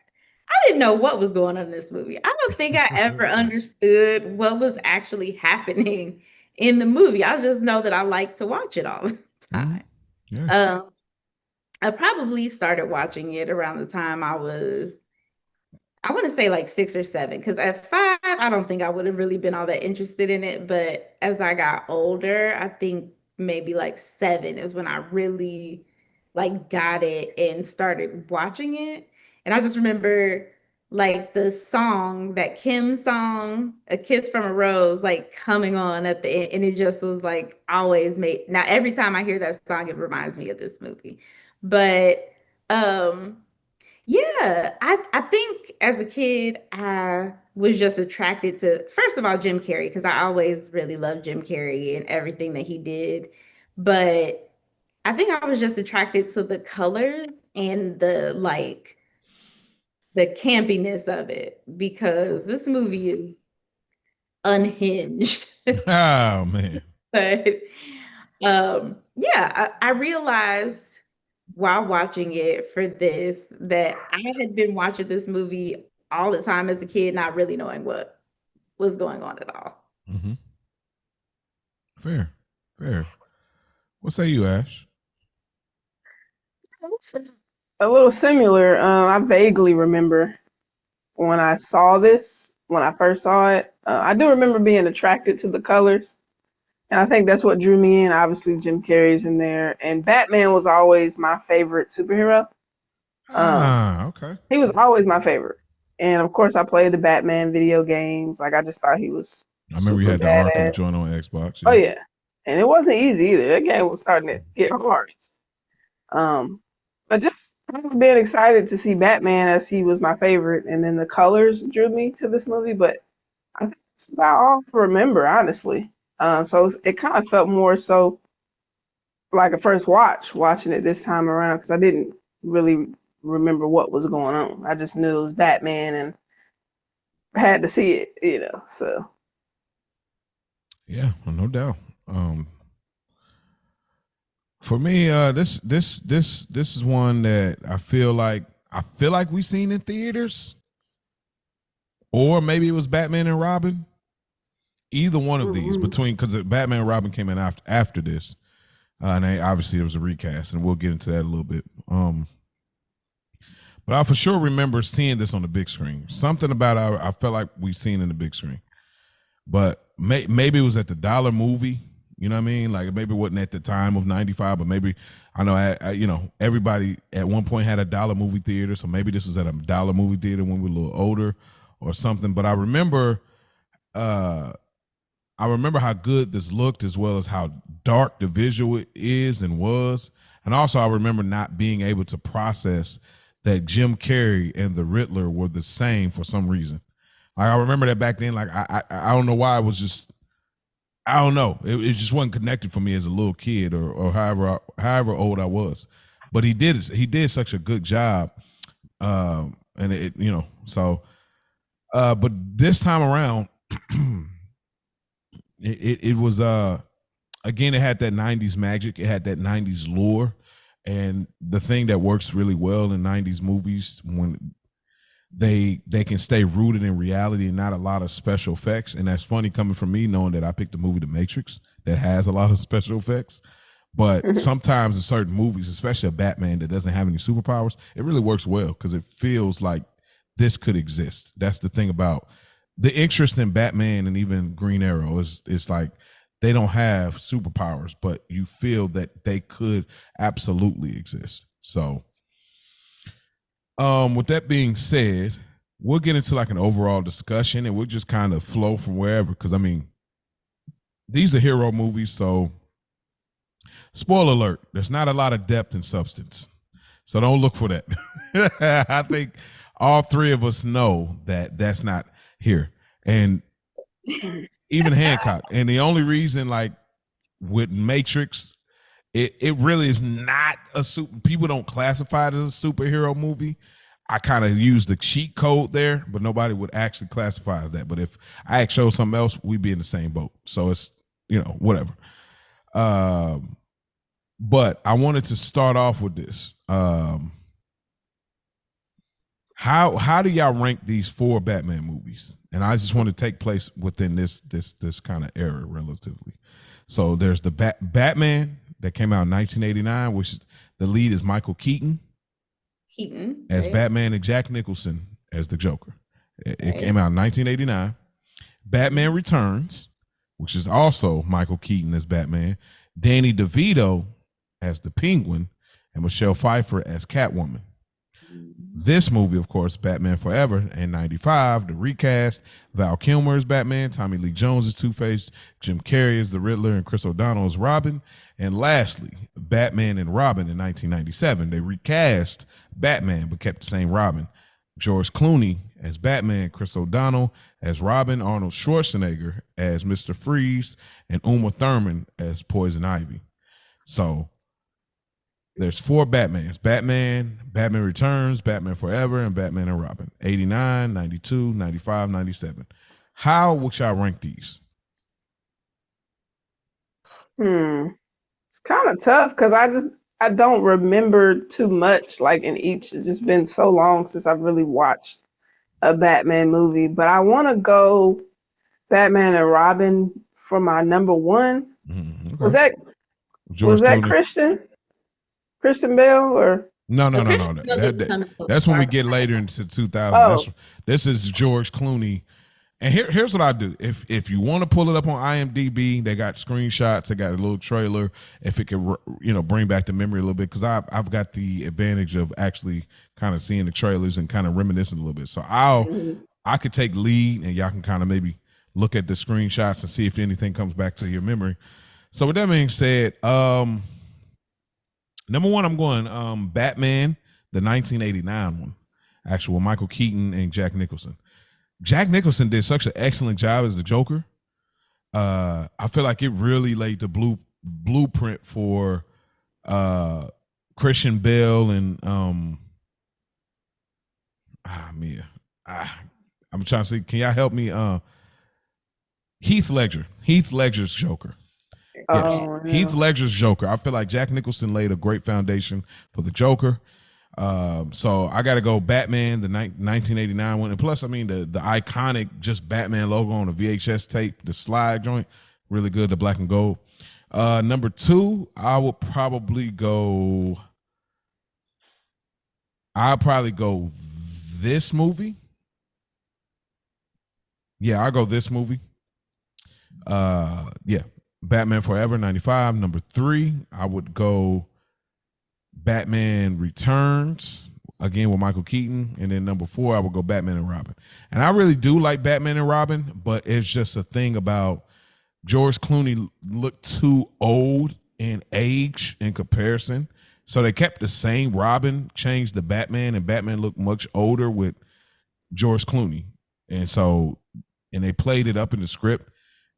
I didn't know what was going on in this movie. I don't think I ever understood what was actually happening in the movie. I just know that I like to watch it all the time.
Yeah.
I probably started watching it around the time I want to say like 6 or 7, because at 5, I don't think I would have really been all that interested in it. But as I got older, I think maybe like 7 is when I really like got it and started watching it. And I just remember like the song, that Kim song, A Kiss from a Rose, like coming on at the end. And it just was like always made. Now, every time I hear that song, it reminds me of this movie. But, yeah, I think as a kid, I was just attracted to, first of all, Jim Carrey, because I always really loved Jim Carrey and everything that he did. But I think I was just attracted to the colors and the campiness of it, because this movie is unhinged.
Oh man.
But yeah, I realized while watching it for this that I had been watching this movie all the time as a kid, not really knowing what was going on at all.
Mm-hmm. Fair. What say you, Ash?
A little similar. I vaguely remember when I saw this, when I first saw it. I do remember being attracted to the colors. And I think that's what drew me in. Obviously, Jim Carrey's in there. And Batman was always my favorite superhero.
Okay.
He was always my favorite. And of course, I played the Batman video games. Like, I just thought he was
I remember you had the
badass.
Arkham joint on Xbox.
Yeah. Oh, yeah. And it wasn't easy either. That game was starting to get hard. But just being excited to see Batman, as he was my favorite. And then the colors drew me to this movie. But I think it's about all I remember, honestly. So it kind of felt more so like a first watching it this time around, because I didn't really remember what was going on. I just knew it was Batman and had to see it, so.
Yeah, well, no doubt. For me, this is one that I feel like we seen in theaters, or maybe it was Batman and Robin. Either one of these
Mm-hmm.
between, because Batman and Robin came in after this, and obviously it was a recast, and we'll get into that a little bit. But I for sure remember seeing this on the big screen. Something about I felt like we seen in the big screen, but maybe it was at the dollar movie. You know what I mean? Like maybe it wasn't at the time of '95, but maybe I know everybody at one point had a dollar movie theater, so maybe this was at a dollar movie theater when we were a little older or something. But uh, I remember how good this looked, as well as how dark the visual is and was, and also I remember not being able to process that Jim Carrey and the Riddler were the same for some reason. Like, I remember that back then. Like I don't know why it was just I don't know. It just wasn't connected for me as a little kid or however old I was. But he did such a good job, and so. But this time around, it was again, it had that '90s magic. It had that '90s lore, and the thing that works really well in '90s movies when they can stay rooted in reality and not a lot of special effects. And that's funny coming from me, knowing that I picked a movie, The Matrix, that has a lot of special effects. But sometimes in certain movies, especially a Batman that doesn't have any superpowers, it really works well because it feels like this could exist. That's the thing about the interest in Batman and even Green Arrow is like they don't have superpowers, but you feel that they could absolutely exist. So with that being said, we'll get into like an overall discussion and we'll just kind of flow from wherever. Because I mean, these are hero movies, so spoiler alert, there's not a lot of depth and substance. So don't look for that. I think all three of us know that that's not here. And even Hancock. And the only reason, like with Matrix, it really is not a super. People don't classify it as a superhero movie. I kind of use the cheat code there, but nobody would actually classify as that. But if I show something else, we'd be in the same boat. So it's whatever. But I wanted to start off with this. How do y'all rank these 4 Batman movies? And I just want to take place within this kind of era relatively. So there's the Batman that came out in 1989, which the lead is Michael Keaton as
right?
Batman and Jack Nicholson as the Joker. It
Right.
came out in 1989. Batman Returns, which is also Michael Keaton as Batman, Danny DeVito as the Penguin, and Michelle Pfeiffer as Catwoman. This movie, of course, Batman Forever in '95, the recast, Val Kilmer as Batman, Tommy Lee Jones as Two-Face, Jim Carrey as the Riddler, and Chris O'Donnell as Robin. And lastly, Batman and Robin in 1997. They recast Batman but kept the same Robin. George Clooney as Batman, Chris O'Donnell as Robin, Arnold Schwarzenegger as Mr. Freeze, and Uma Thurman as Poison Ivy. So there's 4 Batmans: Batman Returns, Batman Forever, and Batman and Robin. 89, 92, 95, 97. How would y'all rank these?
It's kind of tough because I don't remember too much like in each. It's just been so long since I've really watched a Batman movie. But I want to go Batman and Robin for my number 1.
Okay.
Was that Clooney. Christian Bale or
No. That's when we get later into 2000. This is George Clooney. And here's what I do. If you want to pull it up on IMDb, they got screenshots. They got a little trailer. If it could, bring back the memory a little bit, because I've got the advantage of actually kind of seeing the trailers and kind of reminiscing a little bit. So I could take lead, and y'all can kind of maybe look at the screenshots and see if anything comes back to your memory. So with that being said, number 1, I'm going Batman, the 1989 one, actually, with Michael Keaton and Jack Nicholson. Jack Nicholson did such an excellent job as the Joker. I feel like it really laid the blueprint for Christian Bale and I'm trying to see. Can y'all help me? Heath Ledger's Joker. Yes,
Oh
Heath
yeah.
Ledger's Joker. I feel like Jack Nicholson laid a great foundation for the Joker. So I got to go Batman, the 1989 one, and plus, I mean the iconic just Batman logo on the VHS tape, the slide joint, really good. The black and gold. Number two, I would probably go. I'll probably go this movie. Yeah, I'll go this movie. Yeah, Batman Forever '95. Number three, I would go Batman Returns again with Michael Keaton, and then number four, I would go Batman and Robin. And I really do like Batman and Robin, but it's just a thing about George Clooney looked too old in age in comparison. So they kept the same Robin, changed the Batman, and Batman looked much older with George Clooney. And so, and they played it up in the script.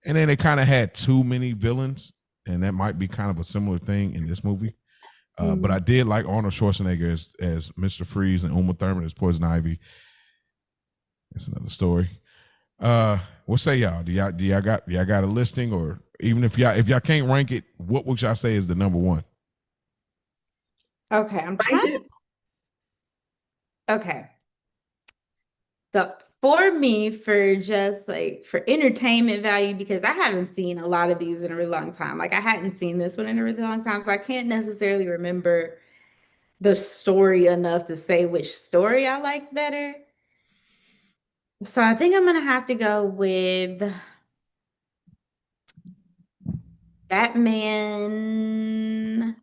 And then they kind of had too many villains. And that might be kind of a similar thing in this movie. But I did like Arnold Schwarzenegger as Mr. Freeze and Uma Thurman as Poison Ivy. That's another story. What say y'all? Do y'all got a listing, or even if y'all can't rank it, what would y'all say is the number one?
Okay, I'm trying. Okay. So for me, for just like for entertainment value, because I haven't seen a lot of these in a really long time. Like I hadn't seen this one in a really long time, so I can't necessarily remember the story enough to say which story I like better. So I think I'm gonna have to go with Batman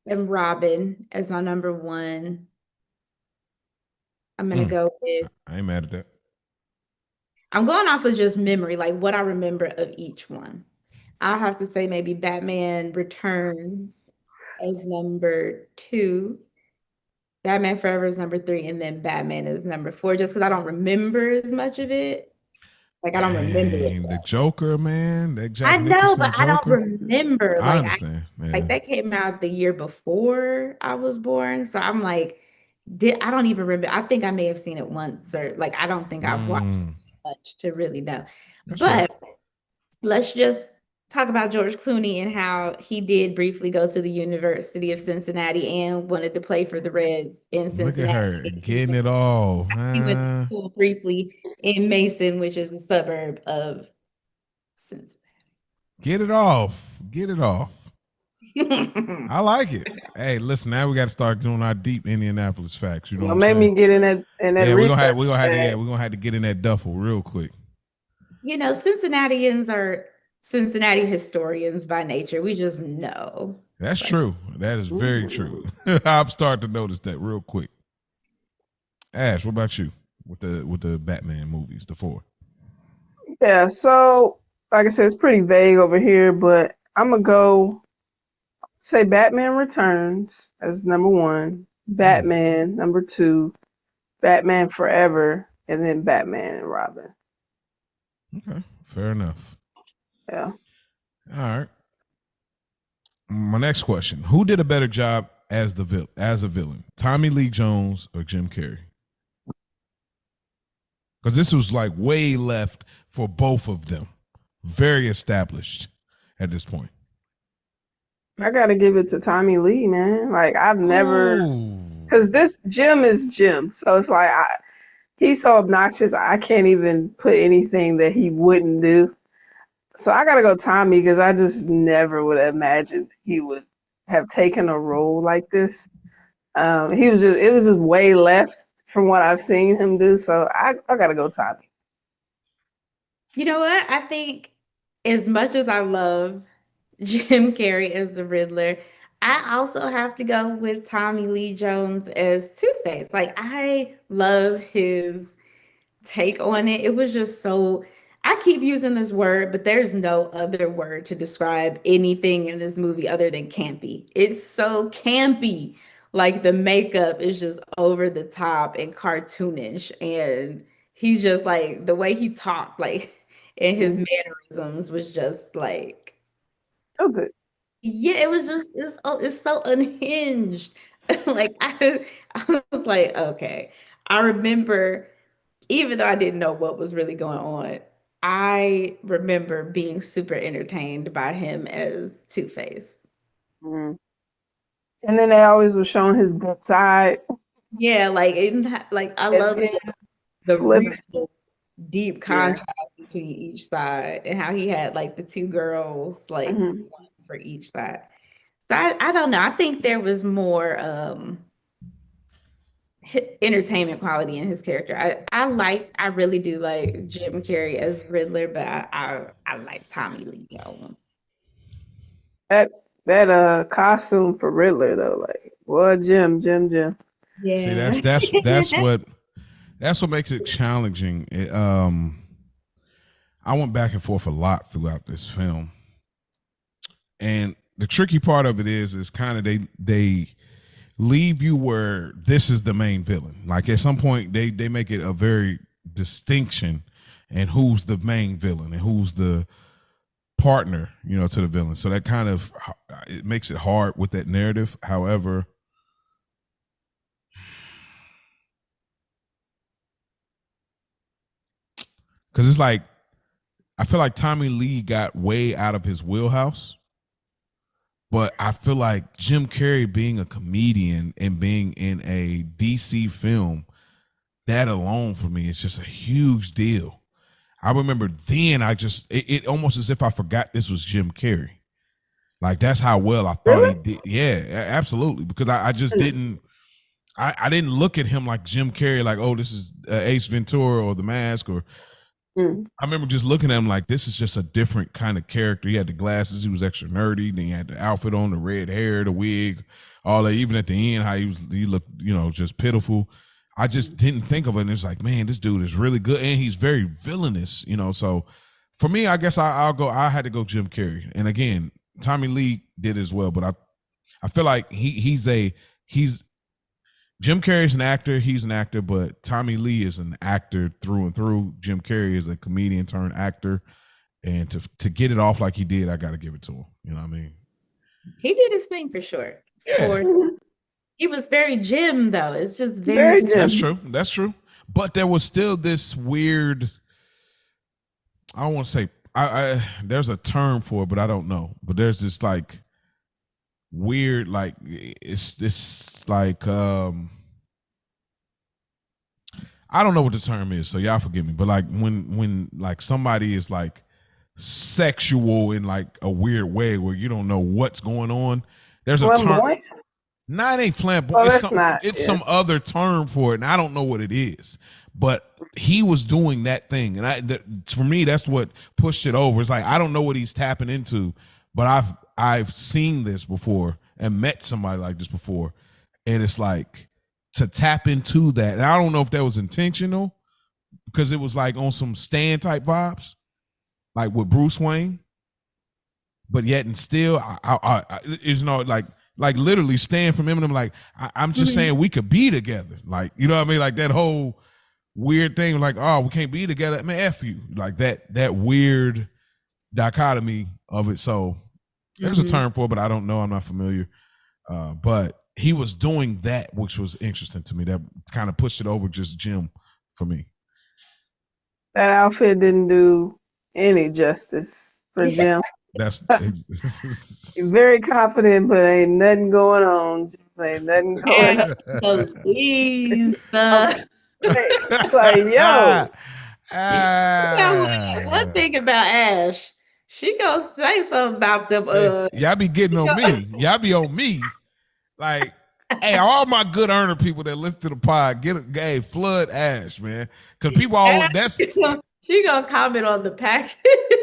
and Robin as my number one. I'm gonna go with
I ain't mad at that.
I'm going off of just memory, like what I remember of each one. I'll have to say maybe Batman Returns as number two, Batman Forever is number three, and then Batman is number four, just because I don't remember as much of it. Like I don't remember it.
Dang, the Joker, man, that
I
Jack
know, but
Nicholson
I don't
Joker.
remember.
I understand,
Like
man.
that came out the year before I was born. So I'm like, I don't even remember. I think I may have seen it once or like I don't think I've watched it much to really know.
That's fair.
But let's just talk about George Clooney and how he did briefly go to the University of Cincinnati and wanted to play for the Reds in
Look at
Cincinnati.
her getting it all.
He went to school briefly in Mason, which is a suburb of Cincinnati.
Get it off. Get it off. I like it. Hey, listen, now we got to start doing our deep Indianapolis facts. You know what I'm
Made
saying?
me get in that
Yeah,
research.
we're gonna have to get in that duffel real quick.
You know, Cincinnatians are Cincinnati historians by nature. We just know.
That's true. That is very true. I've started to notice that real quick. Ash, what about you with the Batman movies, the four?
Yeah, so like I said, it's pretty vague over here, but I'm gonna go say Batman Returns as number one, Batman number two, Batman Forever, and then Batman and Robin.
Okay, fair enough.
Yeah.
All right. My next question: who did a better job as a villain, Tommy Lee Jones or Jim Carrey? Because this was like way left for both of them, very established at this point.
I gotta give it to Tommy Lee, man. Like I've never, because this Jim is Jim, so it's like he's so obnoxious. I can't even put anything that he wouldn't do. So I gotta go Tommy because I just never would have imagined he would have taken a role like this. It was just way left from what I've seen him do. So I gotta go Tommy.
You know what? I think as much as I love Jim Carrey as the Riddler, I also have to go with Tommy Lee Jones as Two-Face. Like I love his take on it. It was just so I keep using this word, but there's no other word to describe anything in this movie other than campy. It's so campy. Like the makeup is just over the top and cartoonish. And he's just like the way he talked, like and his mannerisms was just like
So good.
yeah, it was just it's so unhinged. Like I was like, okay. I remember even though I didn't know what was really going on, I remember being super entertained by him as Two-Face.
Mm-hmm. And then they always were showing his good side.
Yeah, like I
And
love
then
the
flip
real deep
Yeah.
contrast between each side and how he had like the two girls, like
Mm-hmm.
one for each side. So I don't know. I think there was more entertainment quality in his character. I really do like Jim Carrey as Riddler, but I like Tommy Lee Jones.
That costume for Riddler though, like, what Jim.
See,
Yeah.
that's what makes it challenging. I went back and forth a lot throughout this film, and the tricky part of it is kind of they leave you where this is the main villain. Like at some point, they make it a very distinction, and who's the main villain and who's the partner, to the villain. So that kind of it makes it hard with that narrative. However, because it's like I feel like Tommy Lee got way out of his wheelhouse, but I feel like Jim Carrey being a comedian and being in a DC film, that alone for me is just a huge deal. I remember then it almost as if I forgot this was Jim Carrey. Like that's how well I thought he
Really?
did. Yeah, absolutely. Because I just didn't I didn't look at him like Jim Carrey, like, oh, this is Ace Ventura or The Mask, or I remember just looking at him like this is just a different kind of character. He had the glasses, he was extra nerdy, then he had the outfit on, the red hair, the wig, all that. Even at the end, how he looked, just pitiful. I just didn't think of it. And it's like, man, this dude is really good, and he's very villainous, So for me, I guess I'll go. I had to go Jim Carrey, and again, Tommy Lee did as well. But I feel like he's Jim Carrey's an actor. He's an actor, but Tommy Lee is an actor through and through. Jim Carrey is a comedian turned actor, and to get it off like he did, I got to give it to him. You know what I mean?
He did his thing for sure.
Yeah,
He was very Jim though. It's just
Very
very
Jim.
that's true. That's true. But there was still this weird. I don't want to say there's a term for it, but I don't know. But there's this like weird, like it's like I don't know what the term is, so y'all forgive me. But like when like somebody is like sexual in like a weird way where you don't know what's going on. There's a term. No, it ain't flamboyant. It's some other term for it, and I don't know what it is. But he was doing that thing, and for me, that's what pushed it over. It's like I don't know what he's tapping into, but I've seen this before and met somebody like this before, and it's like to tap into that. And I don't know if that was intentional because it was like on some Stan type vibes, like with Bruce Wayne, but yet and still, like literally Stan from Eminem. Like I'm just saying we could be together. Like you know what I mean? Like that whole weird thing. Like oh we can't be together. Man, F you. Like that weird dichotomy of it. So there's a term for it, but I don't know. I'm not familiar. But he was doing that, which was interesting to me. That kind of pushed it over just Jim for me.
That outfit didn't do any justice for Jim.
That's
He's very confident, but ain't nothing going on. Ain't nothing going on.
Please.
It's like, yo.
One thing about Ash, she gonna say something about them.
Y'all be getting on me. Y'all be on me. Like, hey, all my good earner people that listen to the pod, flood Ash, man. Because people always
she gonna comment on the package.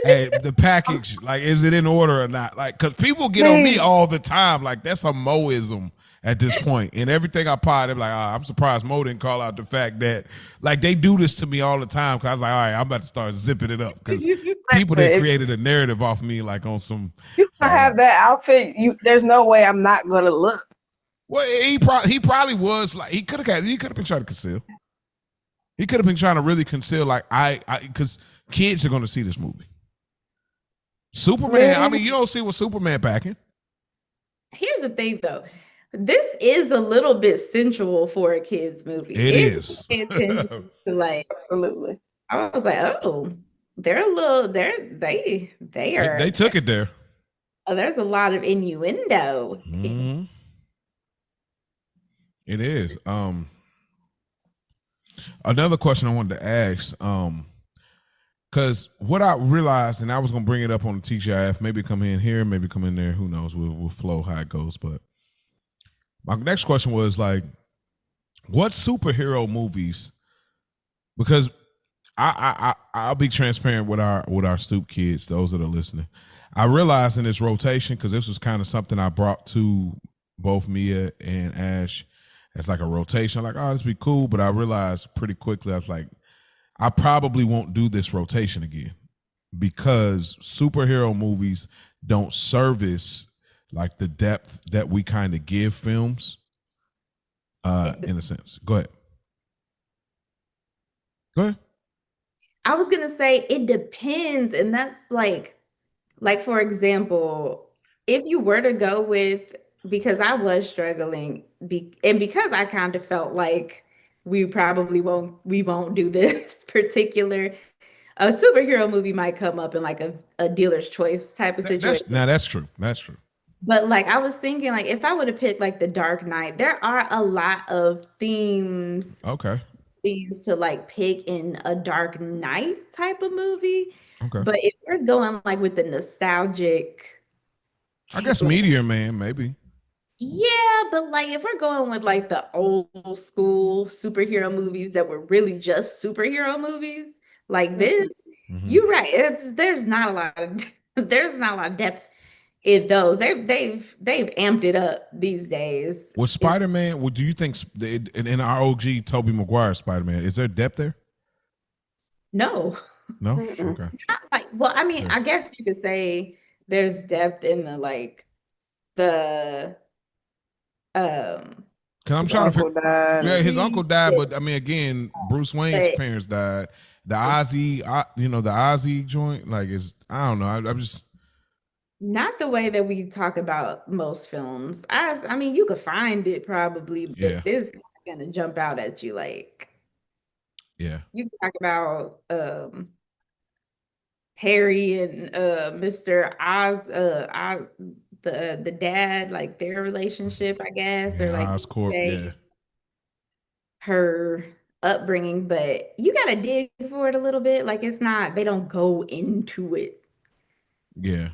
Hey, the package, like, is it in order or not? Like, because people get on me all the time. Like, that's a Moism at this point. And everything I pod, they're like, I'm surprised Mo didn't call out the fact that, like, they do this to me all the time. Because I was like, all right, I'm about to start zipping it up. Because people that created a narrative off me, like, on some.
You have that outfit, there's no way I'm not going to look.
Well, he probably was, like, he could have been trying to conceal. He could have been trying to really conceal, like, because kids are going to see this movie. Superman, I mean, you don't see what Superman packing.
Here's the thing, though. This is a little bit sensual for a kid's movie.
It is.
Like,
absolutely.
I was like, oh. they're a little they
They
are
took it there.
there's a lot of innuendo.
Mhm. It is. Another question I wanted to ask, because what I realized, and I was gonna bring it up on the TGIF, maybe come in here, maybe come in there, who knows? We'll flow how it goes. But my next question was like, what superhero movies? Because I'll be transparent with our stoop kids, those that are listening. I realized in this rotation, because this was kind of something I brought to both Mia and Ash as like a rotation. Like, oh, this be cool. But I realized pretty quickly, I was like, I probably won't do this rotation again because superhero movies don't service like the depth that we kind of give films, in a sense. Go ahead. Go ahead.
I was gonna say it depends, and that's like for example, if you were to go with because I was struggling and because I kind of felt like we won't do this particular a superhero movie might come up in like a dealer's choice type of situation.
That's true. That's true.
But like I was thinking like if I would have picked like The Dark Knight, there are a lot of
Okay.
themes to like pick in a Dark Knight type of movie.
Okay.
But if we're going like with the nostalgic,
I guess Meteor Man, maybe.
yeah, but like if we're going with like the old school superhero movies that were really just superhero movies, like this,
Mm-hmm.
you're right. There's not a lot of there's not a lot of depth in those. They've amped it up these days.
With Spider-Man, do you think in our OG Tobey Maguire Spider-Man, is there depth there?
No.
No?
Mm-mm.
Okay.
Not like, well, I mean, I guess you could say there's depth in the like the um
Cause I'm
His
trying to
uncle
figure.
died.
Yeah, his
Reed,
uncle died, but I mean, again, Bruce Wayne's
but
parents died. The Ozzy, the Ozzy joint, like is I don't know. I'm just
not the way that we talk about most films. I mean, you could find it probably, but
yeah,
it's not gonna jump out at you like
yeah,
you talk about Harry and Mr. Oz, the dad, like their relationship, I guess, or like
Oscorp, yeah,
her upbringing, but you gotta dig for it a little bit. Like it's not, they don't go into it.
yeah.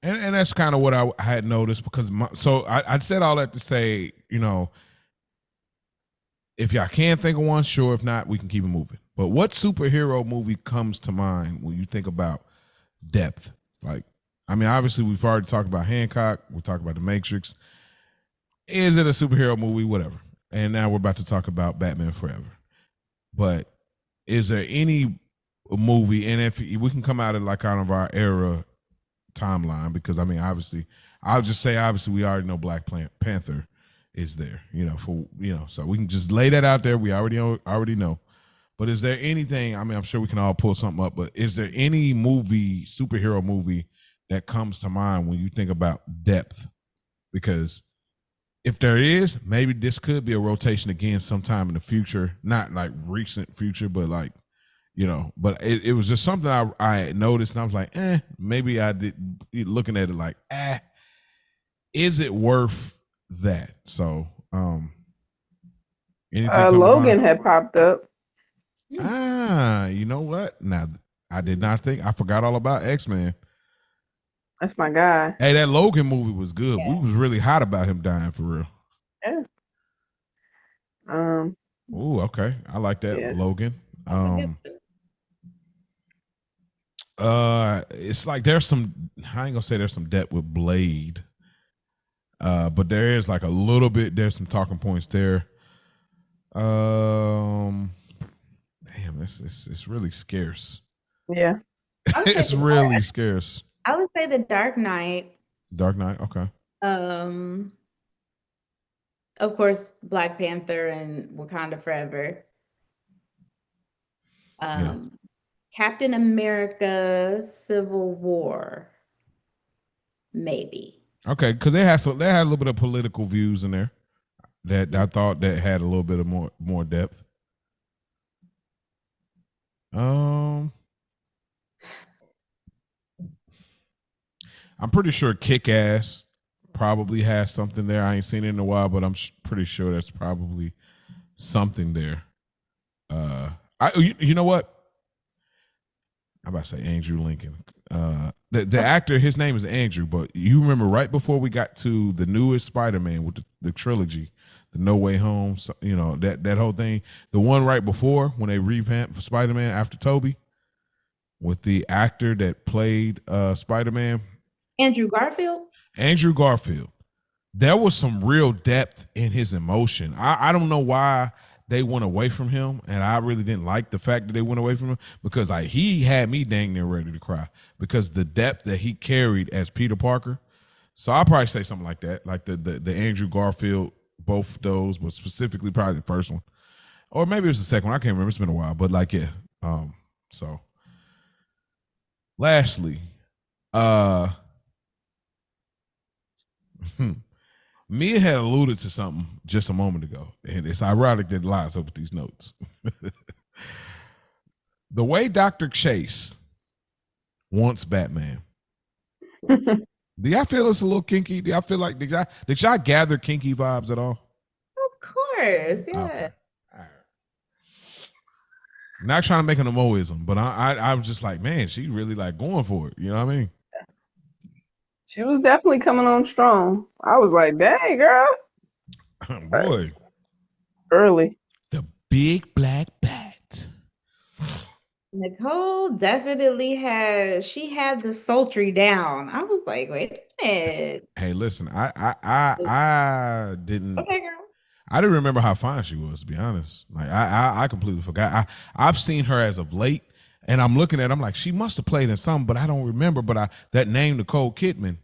And that's kind of what I had noticed because I said all that to say, if y'all can think of one, sure. If not, we can keep it moving. But what superhero movie comes to mind when you think about depth? Like, I mean, obviously we've already talked about Hancock. We talked about The Matrix. Is it a superhero movie? Whatever. And now we're about to talk about Batman Forever. But is there any movie, and if we can come out of like kind of our era timeline, because I mean, obviously, I'll just say obviously we already know Black Panther is there, so we can just lay that out there. We already know. But is there anything? I mean, I'm sure we can all pull something up. But is there any superhero movie that comes to mind when you think about depth? Because if there is, maybe this could be a rotation again sometime in the future, not like recent future, but like, but it was just something I had noticed, and I was like, maybe I did looking at it like, is it worth that? So, anything
Logan had popped up.
you know what? Now I did not think I forgot all about X-Men.
That's my guy.
Hey, that Logan movie was good. Yeah. We was really hot about him dying for real.
Yeah.
Oh, okay. I like that, yeah. Logan. It's like there's some. I ain't gonna say there's some depth with Blade. But there is like a little bit. There's some talking points there. Damn, it's really scarce.
Yeah,
it's really scarce.
I would say The Dark Knight.
Dark Knight, okay.
Of course, Black Panther and Wakanda Forever. Captain America: Civil War, maybe.
Okay, because they had a little bit of political views in there that I thought that had a little bit of more depth. I'm pretty sure Kick-Ass probably has something there. I ain't seen it in a while, but I'm pretty sure that's probably something there. You know what? I'm about to say Andrew Lincoln. The actor, his name is Andrew, but you remember right before we got to the newest Spider-Man with the trilogy, the No Way Home, you know, that whole thing. The one right before when they revamped Spider-Man after Tobey with the actor that played Spider-Man.
Andrew Garfield?
Andrew Garfield. There was some real depth in his emotion. I don't know why they went away from him, and I really didn't like the fact that they went away from him because like he had me dang near ready to cry because the depth that he carried as Peter Parker. So I'll probably say something like that, like the Andrew Garfield, both those, but specifically probably the first one, or maybe it was the second one. I can't remember. It's been a while, but like yeah. So lastly, Mia had alluded to something just a moment ago, and it's ironic that it lines up with these notes. The way Dr. Chase wants Batman. Do y'all feel it's a little kinky? Do y'all feel like did y'all gather kinky vibes at all?
Of course, yeah.
Okay. All right. Not trying to make an emoism, but I was just like, man, she really like going for it. You know what I mean?
She was definitely coming on strong. I was like, dang, girl.
Boy.
Early.
The big black bat.
Nicole definitely had the sultry down. I was like, wait a minute.
Hey, listen, I didn't
Okay, girl.
I didn't remember how fine she was, to be honest. Like I completely forgot. I've seen her as of late, and I'm looking at her, I'm like, she must have played in something, but I don't remember. But that name Nicole Kidman.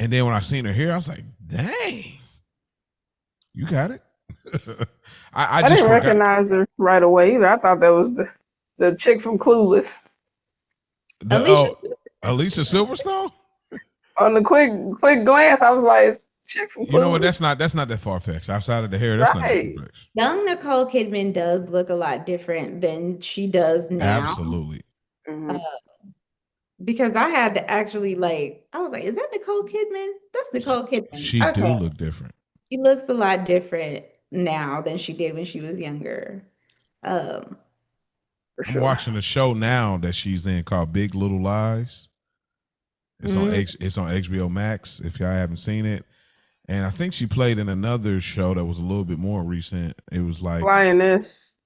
And then when I seen her here, I was like, dang, you got it. I just
didn't recognize her right away either. I thought that was the chick from Clueless.
Alicia Silverstone?
On the quick glance, I was like, it's chick from Clueless.
You know what? That's not that far fetched. Outside of the hair, that's not that far fetched.
Young Nicole Kidman does look a lot different than she does now.
Absolutely.
Because I had to actually I was like, is that Nicole Kidman? That's Nicole Kidman.
She do look different.
She looks a lot different now than she did when she was younger.
I'm watching a show now that she's in called Big Little Lies. It's on HBO Max if y'all haven't seen it. And I think she played in another show that was a little bit more recent. It was like
Lioness.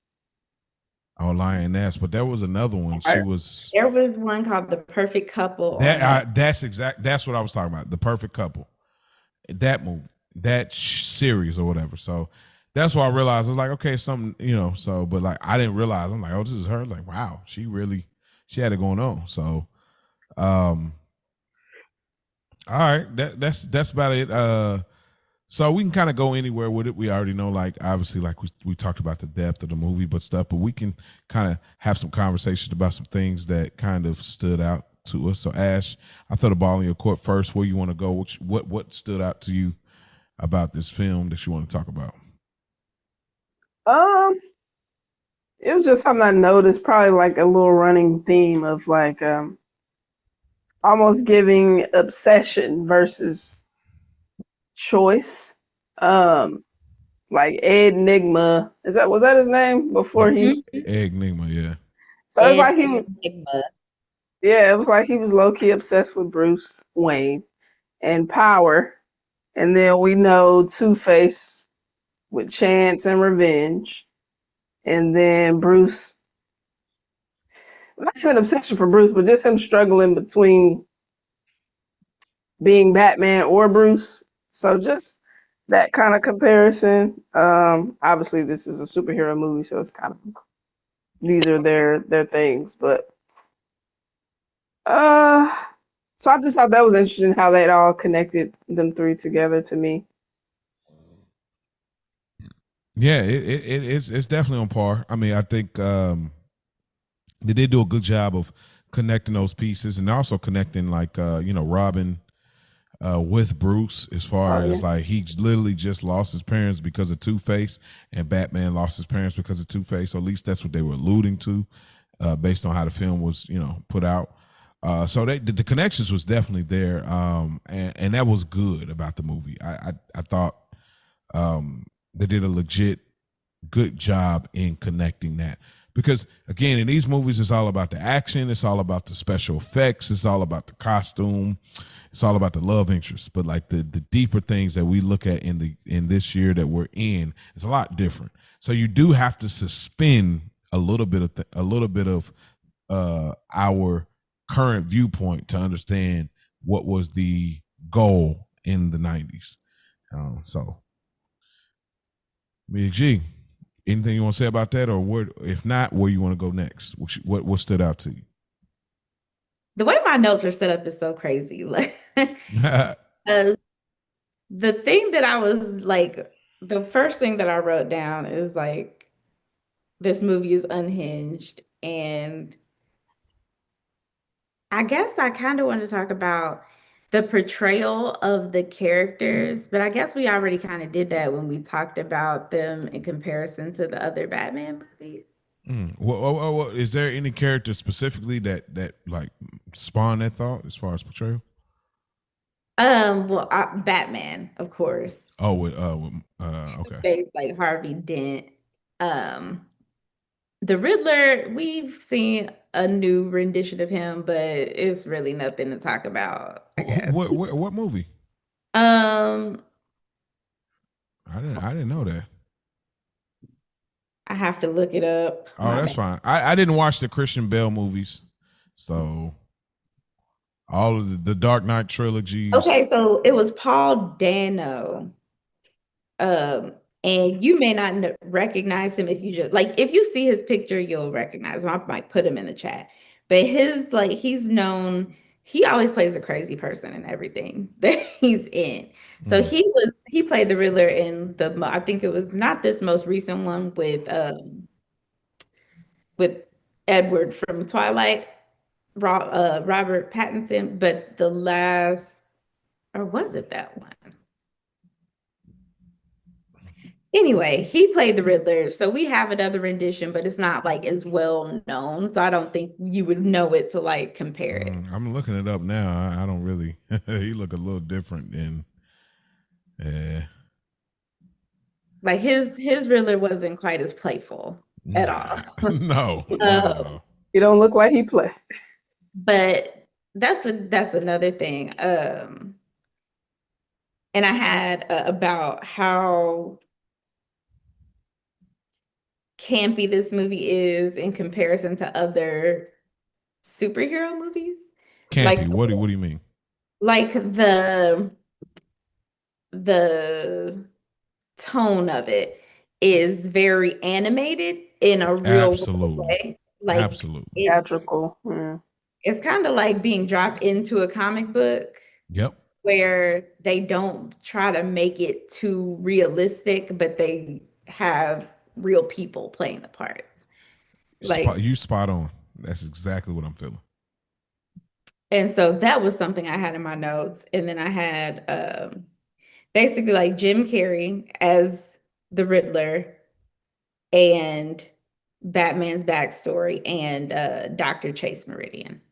Oh, Lioness, but there was another one. There was
one called The Perfect Couple.
That's what I was talking about. The Perfect Couple. That movie, that series or whatever. So that's why I realized I was like, okay, something, but like I didn't realize. I'm like, oh, this is her. Like, wow, she had it going on. So all right, that's about it. So we can kind of go anywhere with it. We already know, like, obviously, like we talked about the depth of the movie, but we can kind of have some conversations about some things that kind of stood out to us. So Ash, I throw the ball in your court first. Where you want to go? What stood out to you about this film that you want to talk about?
It was just something I noticed, probably like a little running theme of like almost giving obsession versus choice. Like Ed Nigma, was that his name before he
Ed Nigma, yeah.
So it's like he was it was like he was low-key obsessed with Bruce Wayne and power. And then we know Two-Face with chance and revenge. And then Bruce, not even an obsession for Bruce, but just him struggling between being Batman or Bruce. So just that kind of comparison. Obviously this is a superhero movie, so it's kind of, these are their things, but so I just thought that was interesting how that all connected them three together to me.
Yeah, it's definitely on par. I mean, I think they did do a good job of connecting those pieces and also connecting like Robin with Bruce as far as like he literally just lost his parents because of Two-Face, and Batman lost his parents because of Two-Face. So at least that's what they were alluding to based on how the film was, put out. So the connections was definitely there, and that was good about the movie. I thought they did a legit good job in connecting that, because again, in these movies, it's all about the action, it's all about the special effects, it's all about the costume, it's all about the love interest. But like the deeper things that we look at in this year that we're in, it's a lot different. So you do have to suspend a little bit of our current viewpoint to understand what was the goal in the 90s. So Big G, anything you want to say about that, or where, if not, where you want to go next? What stood out to you?
The way my notes are set up is so crazy. Like, uh, the thing that I was like, the first thing that I wrote down is like, this movie is unhinged. And I guess I kind of want to talk about the portrayal of the characters, but I guess we already kind of did that when we talked about them in comparison to the other Batman movies.
Is there any character specifically that like spawned that thought as far as portrayal?
Well, Batman, of course.
Oh, okay.
Face like Harvey Dent. Um, the Riddler, we've seen a new rendition of him, but it's really nothing to talk about, I guess.
What movie?
Um,
I didn't know that.
I have to look it up.
Oh, that's fine. I didn't watch the Christian Bale movies, so all of the Dark Knight trilogies.
Okay, so it was Paul Dano. And you may not recognize him if you just like if you see his picture, you'll recognize him. I might put him in the chat. But his like he's known, he always plays a crazy person in everything that he's in. So he played the Riddler in I think it was not this most recent one with Edward from Twilight, Robert Pattinson, but the last, or was it that one? Anyway, he played the Riddler, so we have another rendition, but it's not like as well known. So I don't think you would know it to like compare it.
I'm looking it up now. I don't really. He look a little different than.
Like his Riddler wasn't quite as playful at all.
No, not at all.
He don't look like he play.
But that's another thing. And I had about how campy this movie is in comparison to other superhero movies.
Campy.
Like,
what do you mean?
Like the tone of it is very animated in a real way. Like
Absolutely.
Theatrical.
It's kind of like being dropped into a comic book.
Yep.
Where they don't try to make it too realistic, but they have real people playing the parts. Like
you spot on. That's exactly what I'm feeling.
And so that was something I had in my notes. And then I had basically like Jim Carrey as the Riddler and Batman's backstory and Dr. Chase Meridian.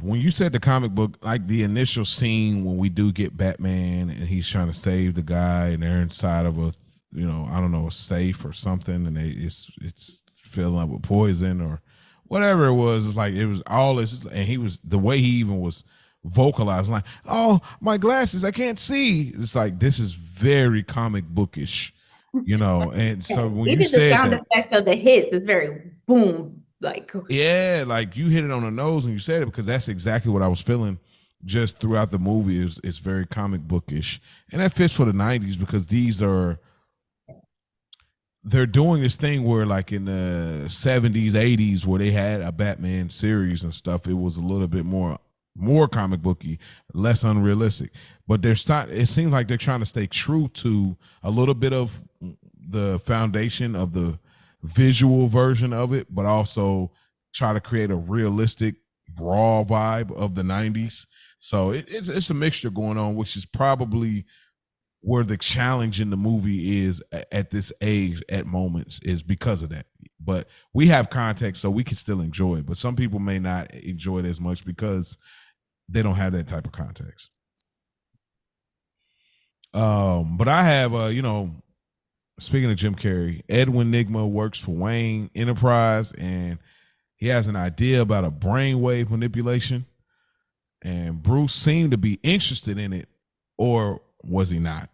When you said the comic book, like the initial scene when we do get Batman and he's trying to save the guy and they're inside of a, I don't know, a safe or something, and it's filling up with poison or whatever it was. It's like it was all this, and he was the way he even was vocalizing, like, "Oh, my glasses, I can't see." It's like this is very comic bookish, And so when you said
the sound effect of the hits, it's very boom. Like,
yeah, like you hit it on the nose when you said it, because that's exactly what I was feeling just throughout the movie. It's very comic bookish, and that fits for the 90s because they're doing this thing where like in the 70s, 80s, where they had a Batman series and stuff, it was a little bit more comic booky, less unrealistic. But it seems like they're trying to stay true to a little bit of the foundation of the visual version of it, but also try to create a realistic raw vibe of the 90s. So it's a mixture going on, which is probably where the challenge in the movie is at this age at moments, is because of that. But we have context, so we can still enjoy it. But some people may not enjoy it as much because they don't have that type of context. But I have, speaking of Jim Carrey, Edwin Nigma works for Wayne Enterprise, and he has an idea about a brainwave manipulation. And Bruce seemed to be interested in it, or was he not?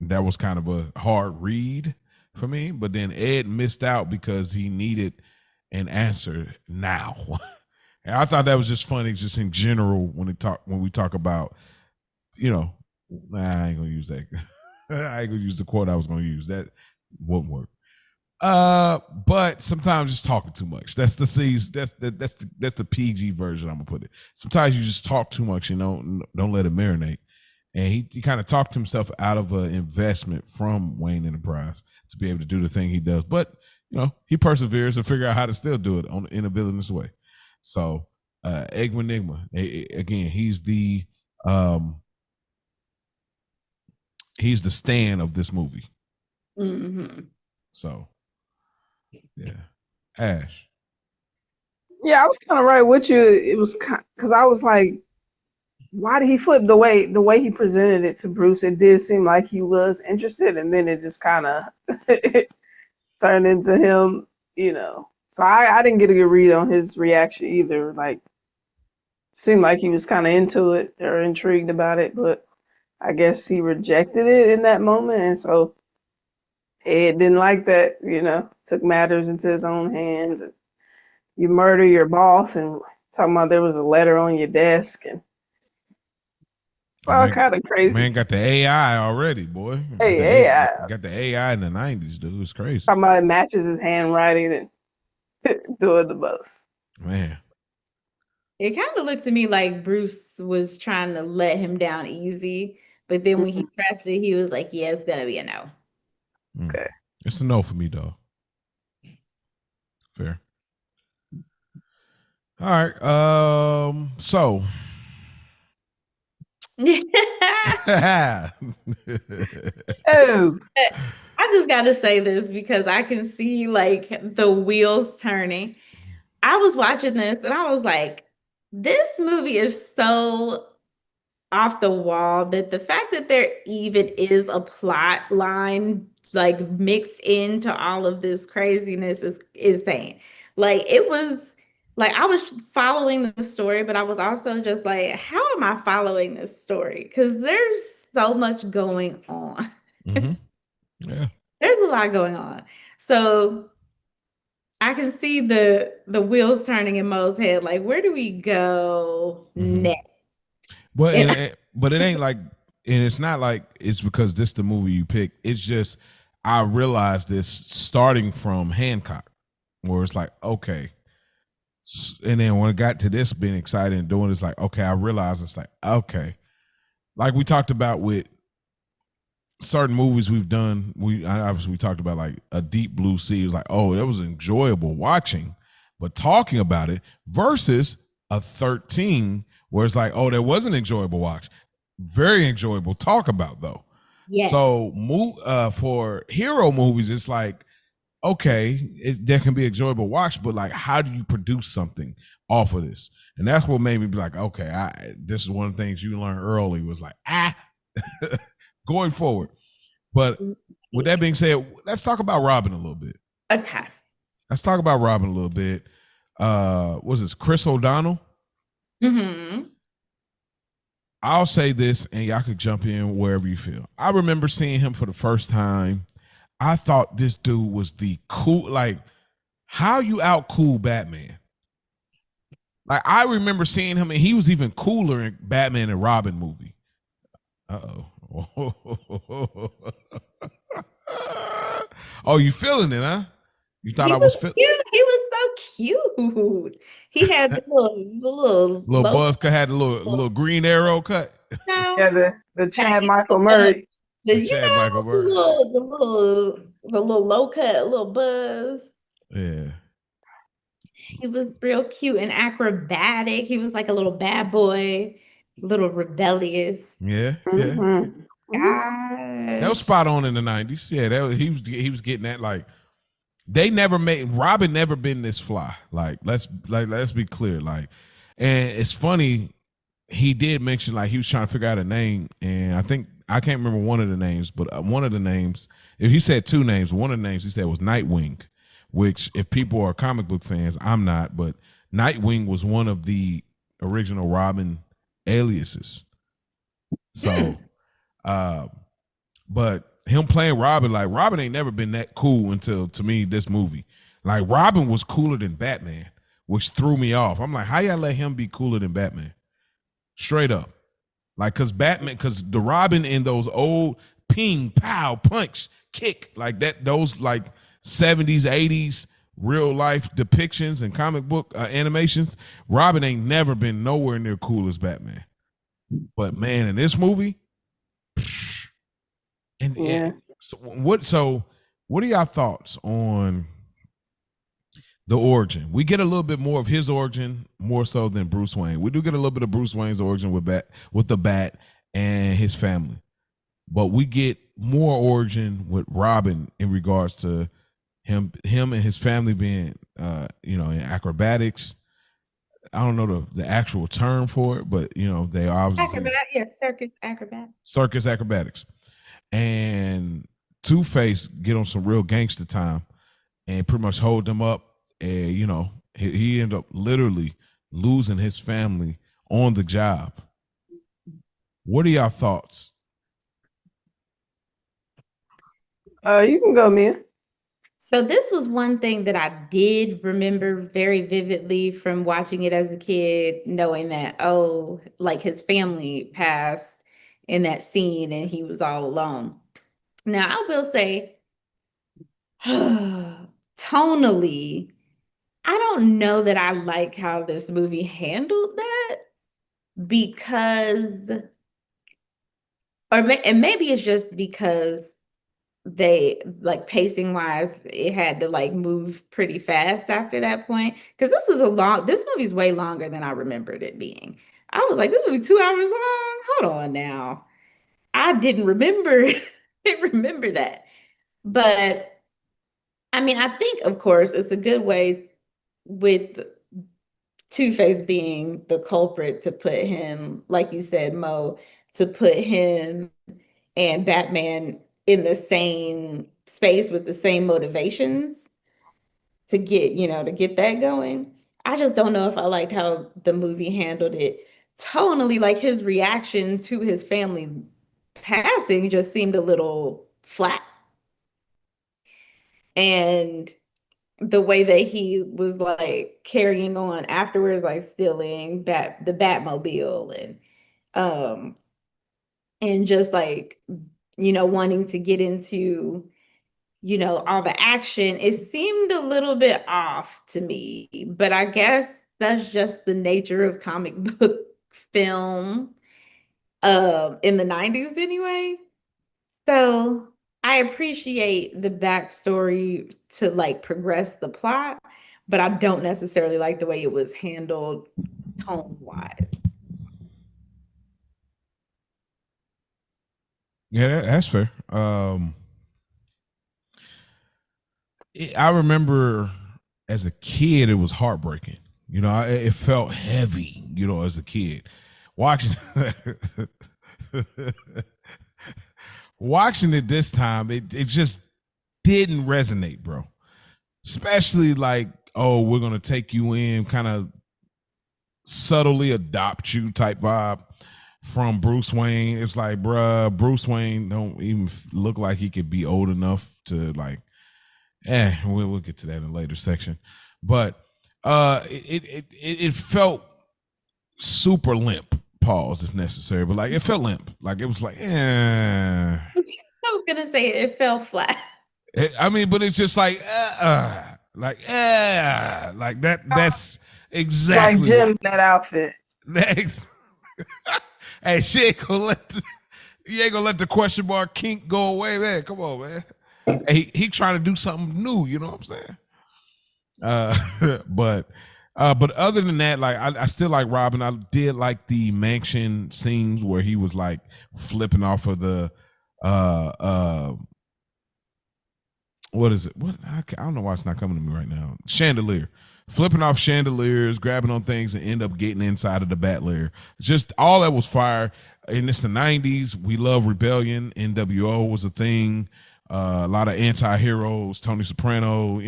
That was kind of a hard read for me. But then Ed missed out because he needed an answer now. And I thought that was just funny, just in general when we talk about, I ain't gonna use that. I ain't gonna use the quote I was gonna use. That wouldn't work. But sometimes just talking too much. That's the PG version. I'm gonna put it. Sometimes you just talk too much, don't let it marinate. And he kind of talked himself out of an investment from Wayne Enterprise to be able to do the thing he does. But he perseveres to figure out how to still do it in a villainous way. So Edwin Nigma, again, he's the Stan of this movie.
Mm-hmm.
So yeah, Ash.
Yeah, I was kind of right with you. It was because I was like, why did he flip the way he presented it to Bruce? It did seem like he was interested, and then it just kind of turned into him, So I didn't get a good read on his reaction either. Like, seemed like he was kind of into it or intrigued about it, but I guess he rejected it in that moment, and so Ed didn't like that. Took matters into his own hands. And you murder your boss, and talking about there was a letter on your desk, and it's all kind of crazy.
Man got the AI already, boy.
Hey, AI.
Got the AI in the 90s, dude. It's crazy.
Talking about it matches his handwriting and doing the most.
Man.
It kind of looked to me like Bruce was trying to let him down easy, but then when he pressed it, he was like, yeah, it's going to be a no.
Okay.
It's a no for me, dog. Fair. All right. So.
Oh.
I just got to say this because I can see like the wheels turning. I was watching this and I was like, this movie is so off the wall that the fact that there even is a plot line like mixed into all of this craziness is insane. Like it was like I was following the story, but I was also just like, how am I following this story? Because there's so much going on.
Mm-hmm. Yeah.
There's a lot going on. So I can see the wheels turning in Mo's head. Like, where do we go next?
But it ain't like, and it's not like it's because this the movie you picked. It's just I realized this starting from Hancock, where it's like, okay. And then when it got to this being excited and doing it's like, okay, I realized it's like, okay. Like we talked about with certain movies we've done, we talked about like a Deep Blue Sea. It was like, oh, it was enjoyable watching, but talking about it versus a 13 where it's like, oh, that wasn't enjoyable watch. Very enjoyable talk about though. Yeah. So for hero movies, it's like, okay, there can be enjoyable watch, but like, how do you produce something off of this? And that's what made me be like, okay, this is one of the things you learned early was like, going forward. But with that being said, let's talk about Robin a little bit.
Okay.
Let's talk about Robin a little bit. Was this Chris O'Donnell?
Mm-hmm.
I'll say this, and y'all could jump in wherever you feel. I remember seeing him for the first time. I thought this dude was the cool, like, how you out cool Batman? Like, I remember seeing him, and he was even cooler in Batman and Robin movie. Oh, you feeling it, huh? You thought I was feeling
it? He was so cute. He had the little
buzz cut, had the little green arrow cut.
Yeah, the Chad Michael Murray.
Michael Murray. The little low cut, little buzz.
Yeah.
He was real cute and acrobatic. He was like a little bad boy, little rebellious.
Yeah.
Mm-hmm.
That was spot on in the 90s. Yeah, he was getting that like Robin never been this fly. Let's be clear. And it's funny, he did mention he was trying to figure out a name, and I can't remember one of the names, but one of the names, if he said two names, one of the names he said was Nightwing, which if people are comic book fans, I'm not, but Nightwing was one of the original Robin aliases. So, but him playing Robin, Robin ain't never been that cool until, to me, this movie. Robin was cooler than Batman, which threw me off. I'm like, how y'all let him be cooler than Batman? Straight up. Because the Robin in those old ping, pow, punch, kick, those 70s, 80s real life depictions and comic book animations, Robin ain't never been nowhere near cool as Batman. But man, in this movie, so what are y'all thoughts on the origin? We get a little bit more of his origin, more so than Bruce Wayne. We do get a little bit of Bruce Wayne's origin with the Bat and his family, but we get more origin with Robin in regards to him and his family being, in acrobatics. I don't know the actual term for it, but they obviously circus acrobatics, and Two-Face get on some real gangster time and pretty much hold them up. And he ended up literally losing his family on the job. What are y'all thoughts?
You can go, Mia.
So this was one thing that I did remember very vividly from watching it as a kid, knowing that, his family passed in that scene and he was all alone. Now, I will say, tonally, I don't know that I like how this movie handled that, because, and maybe it's just because they, pacing wise, it had to move pretty fast after that point, because this movie's way longer than I remembered it being. I was like, this movie 2 hours long? Hold on now. I didn't remember that. But I mean, I think, of course, it's a good way with Two-Face being the culprit to put him, like you said, Mo, to put him and Batman in the same space with the same motivations to get that going. I just don't know if I liked how the movie handled it tonally. His reaction to his family passing just seemed a little flat. And the way that he was carrying on afterwards, stealing the Batmobile and just wanting to get into all the action, it seemed a little bit off to me. But I guess that's just the nature of comic book film in the 90s anyway. So I appreciate the backstory to progress the plot, but I don't necessarily like the way it was handled tone-wise.
Yeah, that's fair. I remember as a kid, it was heartbreaking. It felt heavy, as a kid. Watching watching it this time, it just didn't resonate, bro. Especially we're going to take you in, kind of subtly adopt you type vibe from Bruce Wayne. It's bruh, Bruce Wayne don't even look like he could be old enough to we'll get to that in a later section. But it felt super limp, pause if necessary, but it felt limp. It was
I was gonna say it fell flat.
But it's just that's exactly
Jim, that outfit.
Hey, you ain't gonna let the question mark kink go away, man. Come on, man. Hey, he trying to do something new, you know what I'm saying? But other than that, I still like Robin. I did like the mansion scenes where he was flipping off of the what is it? What I don't know why it's not coming to me right now. Chandelier. Flipping off chandeliers, grabbing on things, and end up getting inside of the bat lair. Just all that was fire. And it's the 90s. We love rebellion. NWO was a thing. A lot of anti-heroes, Tony Soprano,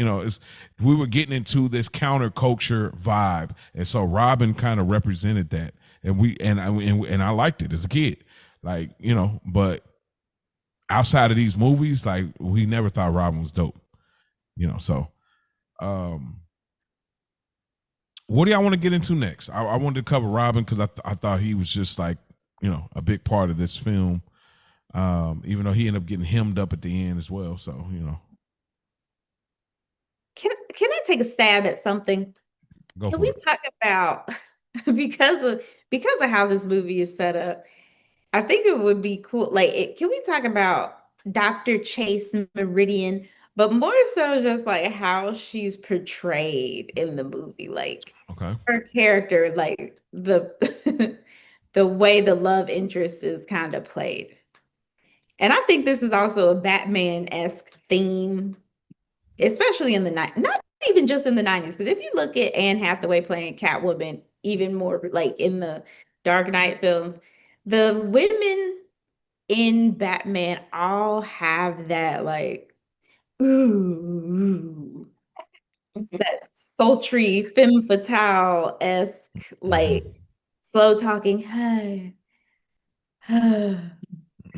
we were getting into this counterculture vibe. And so Robin kind of represented that. And I liked it as a kid. Like, but outside of these movies, like we never thought Robin was dope. So what do y'all want to get into next? I wanted to cover Robin because I thought he was just like, a big part of this film. Even though he ended up getting hemmed up at the end as well. So,
Can I take a stab at something? Can we talk about because of how this movie is set up? I think it would be cool. Like, can we talk about Dr. Chase Meridian, but more so just like how she's portrayed in the movie, like her character, like the the way the love interest is kind of played. And I think this is also a Batman-esque theme, especially in the night, not even just in the 90s. Because if you look at Anne Hathaway playing Catwoman, even more like in the Dark Knight films, the women in Batman all have that like, ooh, that sultry femme fatale-esque, like slow talking, hey.
Oh,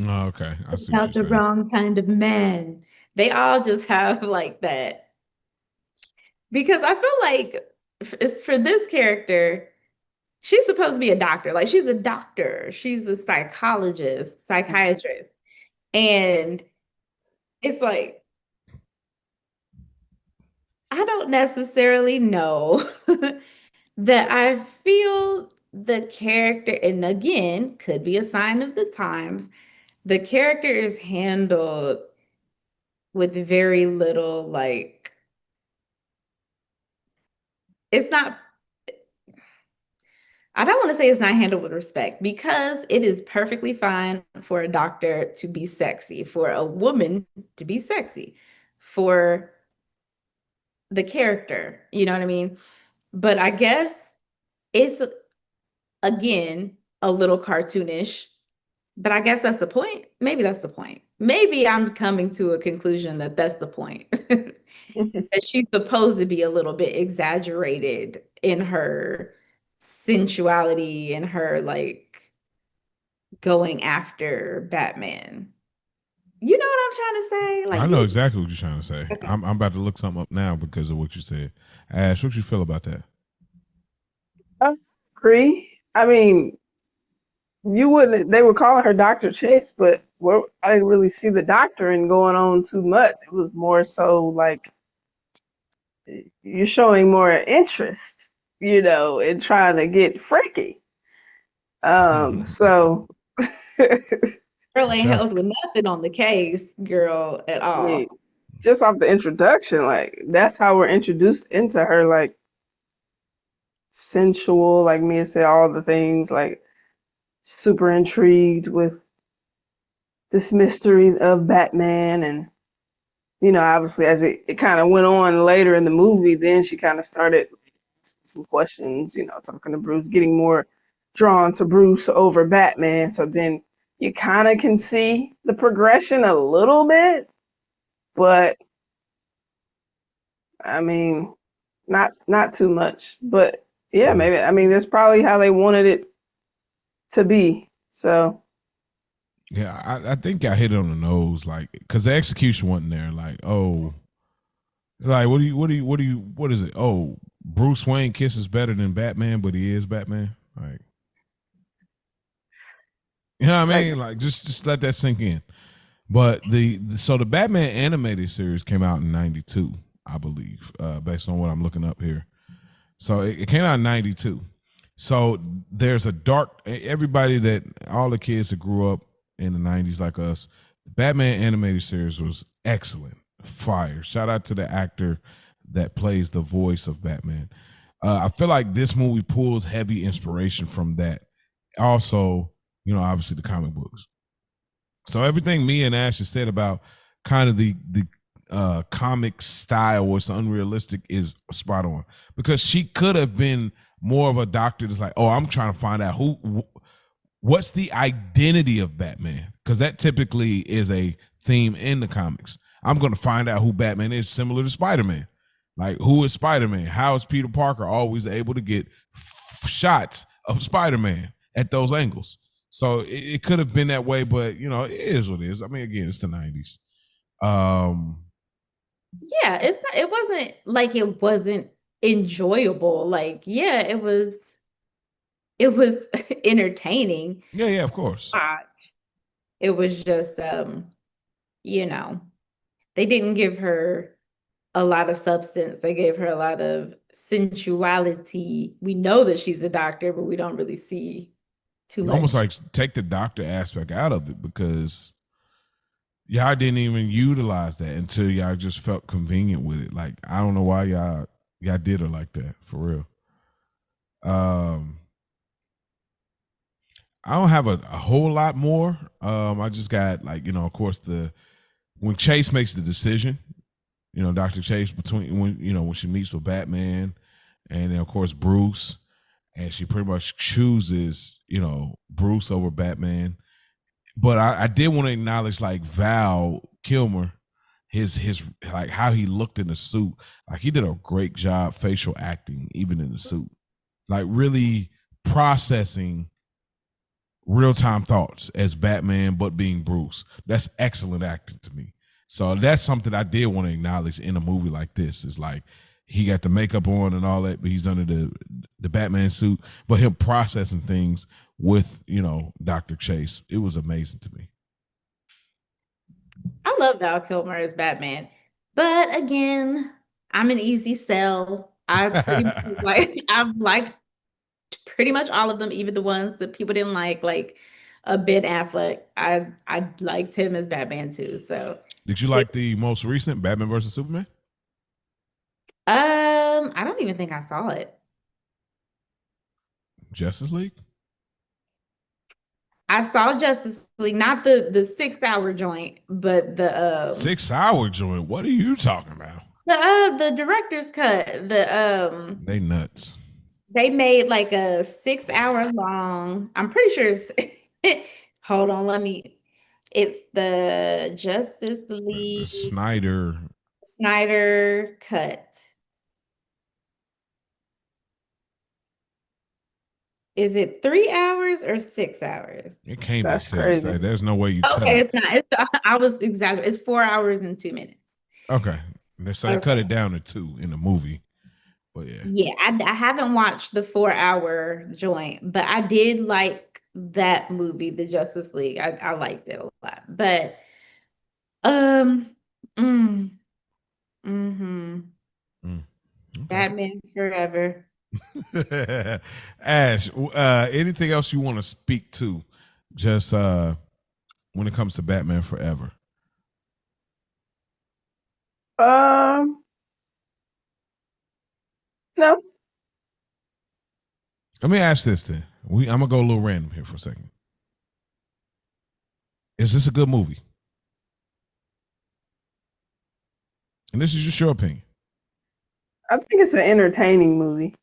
okay. I see
About the wrong kind of man. They all just have like that. Because I feel like it's for this character, she's supposed to be a doctor. Like she's a doctor. She's a psychiatrist. And it's like, I don't necessarily know that I feel the character, and again, could be a sign of the times, the character is handled with very little like it's not I don't want to say it's not handled with respect because it is perfectly fine for a doctor to be sexy, for a woman to be sexy, for the character, you know what I mean? But I guess it's again a little cartoonish, but I guess that's the point. Maybe that's the point. Maybe I'm coming to a conclusion that that's the point. That she's supposed to be a little bit exaggerated in her sensuality and her like going after Batman. You know what I'm trying to say? Like
I know exactly what you're trying to say. I'm about to look something up now because of what you said. Ash, what you feel about that?
I agree. I mean, they were calling her Dr. Chase, but I didn't really see the doctoring going on too much. It was more so like you're showing more interest, in trying to get freaky. So
girl ain't held with nothing on the case, girl, at all.
I mean, just off the introduction, like that's how we're introduced into her, like sensual, like Mia said, all the things, like super intrigued with this mystery of Batman. And obviously as it kind of went on later in the movie, then she kind of started some questions, talking to Bruce, getting more drawn to Bruce over Batman. So then you kind of can see the progression a little bit, but I mean, not too much. But yeah, maybe, I mean, that's probably how they wanted it to be. So
yeah, I think I hit it on the nose, like, because the execution wasn't there. Like, oh, like what is it? Oh, Bruce Wayne kisses better than Batman, but he is Batman. Like, you know what I mean? Like, just let that sink in. But so the Batman animated series came out in '92, I believe, based on what I'm looking up here. So it came out in '92. So there's everybody all the kids that grew up in the '90s like us, the Batman animated series was excellent, fire. Shout out to the actor that plays the voice of Batman. I feel like this movie pulls heavy inspiration from that. Also, obviously the comic books. So everything me and Ash has said about kind of the comic style or it's unrealistic is spot on, because she could have been more of a doctor that's like, oh, I'm trying to find out what's the identity of Batman, because that typically is a theme in the comics. I'm going to find out who Batman is, similar to Spider-Man. Like, who is Spider-Man? How is Peter Parker always able to get shots of Spider-Man at those angles? So it could have been that way, but you know, it is what it is. I mean, again, it's the 90s.
Yeah, it wasn't like it wasn't enjoyable. Like, yeah, it was entertaining.
Yeah, of course.
It was just you know, they didn't give her a lot of substance. They gave her a lot of sensuality. We know that she's a doctor, but we don't really see too much.
Almost like take the doctor aspect out of it, because y'all didn't even utilize that until y'all just felt convenient with it. Like, I don't know why y'all did her like that, for real. I don't have a whole lot more. I just got, like, you know, of course, when Chase makes the decision, you know, Dr. Chase, between when she meets with Batman and then of course Bruce, and she pretty much chooses, you know, Bruce over Batman. But I did want to acknowledge, like, Val Kilmer, his like how he looked in the suit. Like, he did a great job facial acting, even in the suit. Like, really processing real-time thoughts as Batman, but being Bruce. That's excellent acting to me. So that's something I did want to acknowledge in a movie like this. Is like, he got the makeup on and all that, but he's under the Batman suit. But him processing things with, you know, Dr. Chase, it was amazing to me.
I love Val Kilmer as Batman, but again, I'm an easy sell. I've liked pretty much all of them, even the ones that people didn't like Ben Affleck. I liked him as Batman too. So,
did you like the most recent Batman versus Superman?
I don't even think I saw it.
Justice League?
I saw Justice League, not the 6-hour joint, but the
6-hour joint. What are you talking about?
The director's cut.
They nuts.
They made like a 6-hour long. I'm pretty sure it's hold on, it's the Justice League
The
Snyder cut. Is it 3 hours or 6 hours?
It can't be 6. There's no way you cut it.
Okay, it's not. I was exaggerating. It's 4 hours and 2 minutes.
Okay. So they cut it down to 2 in the movie. But yeah.
Yeah, I haven't watched the 4-hour joint, but I did like that movie, The Justice League. I liked it a lot. But
Okay.
Batman Forever.
Ash, anything else you want to speak to, just when it comes to Batman Forever?
No.
Let me ask this then. I'm gonna go a little random here for a second. Is this a good movie? And this is just your opinion.
I think it's an entertaining movie.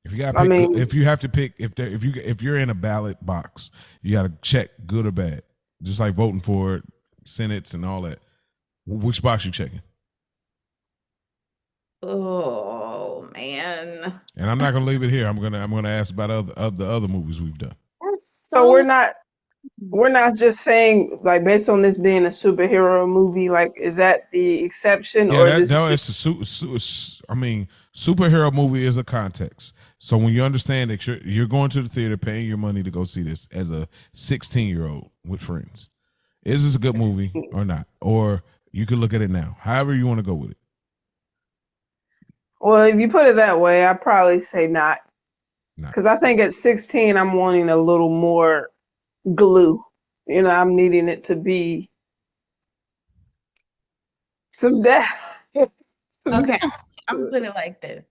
If you got, if you have to pick, if you're in a ballot box, you got to check good or bad, just like voting for Senates and all that. Which box you checking?
Oh man!
And I'm not gonna leave it here. I'm gonna ask about the other movies we've done.
So we're not just saying, like, based on this being a superhero movie, like, is that the exception?
Yeah, it's I mean, superhero movie is a context. So when you understand that you're going to the theater, paying your money to go see this as a 16-year-old with friends, is this a good movie or not? Or you can look at it now, however you want to go with it.
Well, if you put it that way, I'd probably say not. Because I think at 16, I'm wanting a little more glue. You know, I'm needing it to be some depth.
Okay, I'm putting it like this.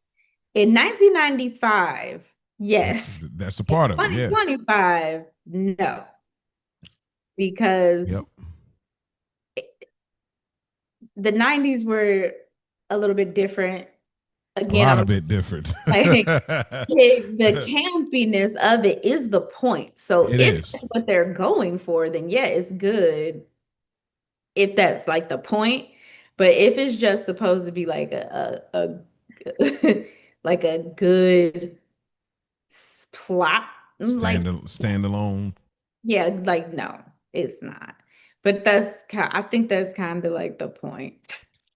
In 1995, yes.
That's a part of it. Yeah.
2025, no. Because the 90s were a little bit different.
A
Again,
lot
I'm
of bit different.
like the campiness of it is the point. So
It
if
is.
that's what they're going for, then yeah, it's good if that's like the point. But if it's just supposed to be like a like a good plot, like
Standalone.
yeah, like no, it's not. But I think that's kind of like the point.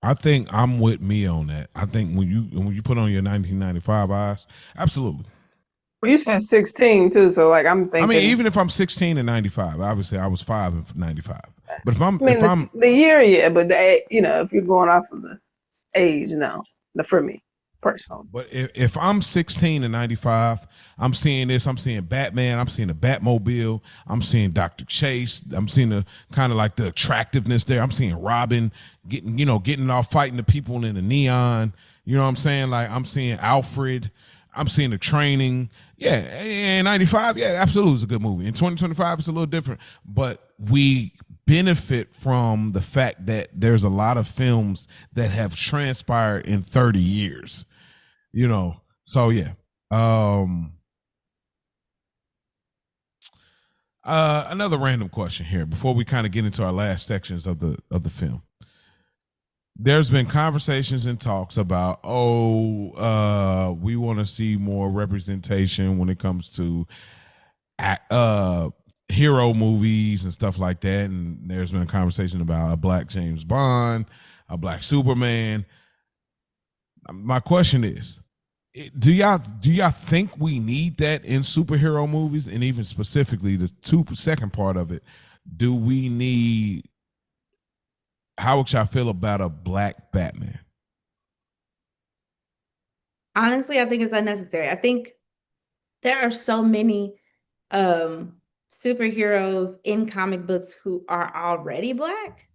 I think I'm with me on that. I think when you put on your 1995 eyes, absolutely.
Well, you said 16 too, so like I'm
I mean,
thinking.
even if I'm 16 in 95, obviously I was 5 in 95. But
I mean, the year, yeah, but if you're going off of the age, no, for me personally.
But if I'm 16 and 95, I'm seeing this. I'm seeing Batman. I'm seeing the Batmobile. I'm seeing Dr. Chase. I'm seeing the kind of like the attractiveness there. I'm seeing Robin getting off fighting the people in the neon. You know what I'm saying? Like I'm seeing Alfred. I'm seeing the training. Yeah, in 95, yeah, absolutely, it's a good movie. In 2025, it's a little different. But we benefit from the fact that there's a lot of films that have transpired in 30 years. So yeah. Another random question here before we kind of get into our last sections of the film. There's been conversations and talks about we want to see more representation when it comes to hero movies and stuff like that, and there's been a conversation about a black James Bond, a black Superman. My question is, do y'all think we need that in superhero movies? And even specifically the second part of it, do we need, how would y'all feel about a black Batman?
Honestly, I think it's unnecessary. I think there are so many superheroes in comic books who are already black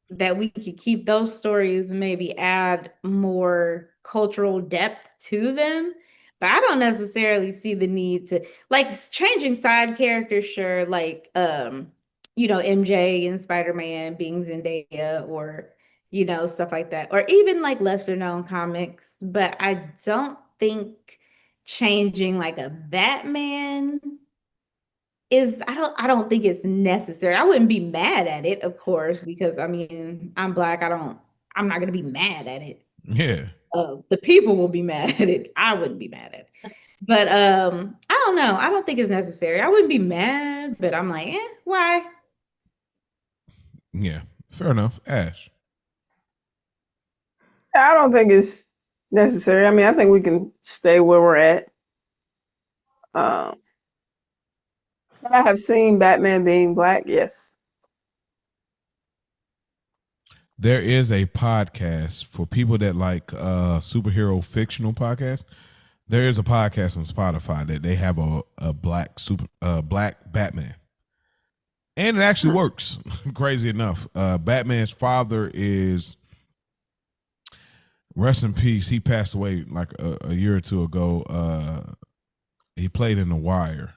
that we could keep those stories, maybe add more cultural depth to them. But I don't necessarily see the need to like changing side characters, sure, like MJ and Spider-Man being Zendaya or stuff like that. Or even like lesser known comics. But I don't think changing like a Batman I don't think it's necessary. I wouldn't be mad at it, of course, because I mean, I'm black. I'm not gonna be mad at it.
Yeah.
The people will be mad at it. I wouldn't be mad at it. But I don't know. I don't think it's necessary. I wouldn't be mad, but I'm like, why?
Yeah, fair enough. Ash.
I don't think it's necessary. I mean, I think we can stay where we're at. I have seen Batman being black, yes.
There is a podcast for people that like superhero fictional podcasts. There is a podcast on Spotify that they have a black Batman. And it actually works. Crazy enough. Batman's father is, rest in peace. He passed away like a year or two ago. He played in The Wire.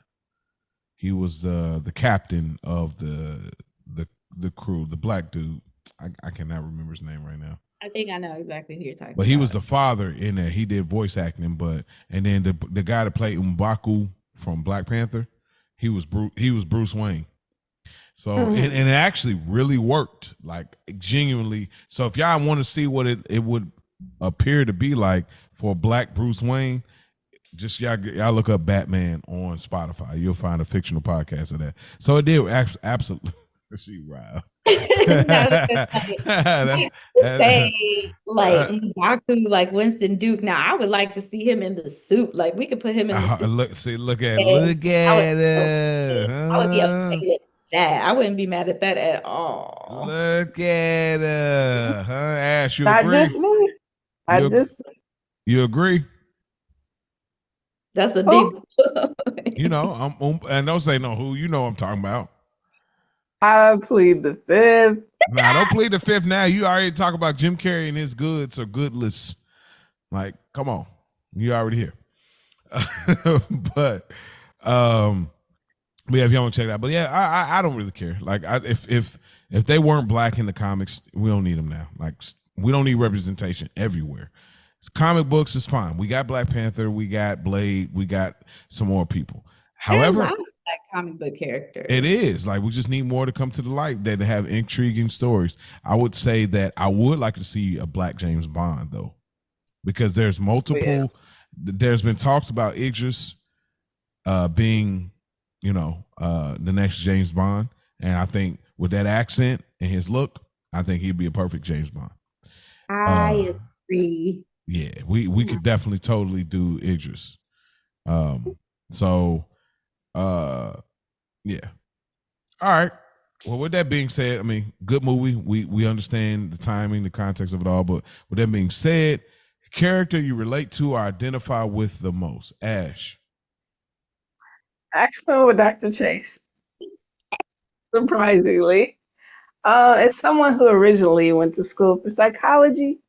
He was the captain of the crew, the black dude. I cannot remember his name right now.
I think I know exactly who you're talking about.
But he was the father in that. He did voice acting, and then the guy that played M'Baku from Black Panther, he was Bruce Wayne. So and it actually really worked, like genuinely. So if y'all want to see what it would appear to be like for Black Bruce Wayne, just y'all look up Batman on Spotify. You'll find a fictional podcast of that. So it did absolutely. She wow.
Say like M'Baku, like Winston Duke. Now I would like to see him in the suit. Like we could put him in the suit.
Look at her.
I would be okay with that. I wouldn't be mad at that at all.
Look at her. Ash, you
Not
agree?
just me.
You agree?
That's a big.
And don't say no. Who I'm talking about?
I plead the fifth.
Nah, don't plead the fifth now. You already talk about Jim Carrey and his goods or goodless. Like, come on. You already here. But But yeah, if y'all want to check it out. But yeah, I don't really care. Like if they weren't black in the comics, we don't need them now. Like we don't need representation everywhere. Comic books is fine. We got Black Panther, we got Blade, we got some more people.
There are a
However,
lot of black comic book
it
characters.
is like we just need more to come to the light that have intriguing stories. I would say that I would like to see a black James Bond though, because there's multiple. There's been talks about Idris being, the next James Bond, and I think with that accent and his look, I think he'd be a perfect James Bond.
I agree.
Yeah, we could definitely totally do Idris. So yeah. All right. Well, with that being said, I mean, good movie. We understand the timing, the context of it all, but with that being said, character you relate to or identify with the most, Ash.
Actually, with Dr. Chase, surprisingly. It's someone who originally went to school for psychology.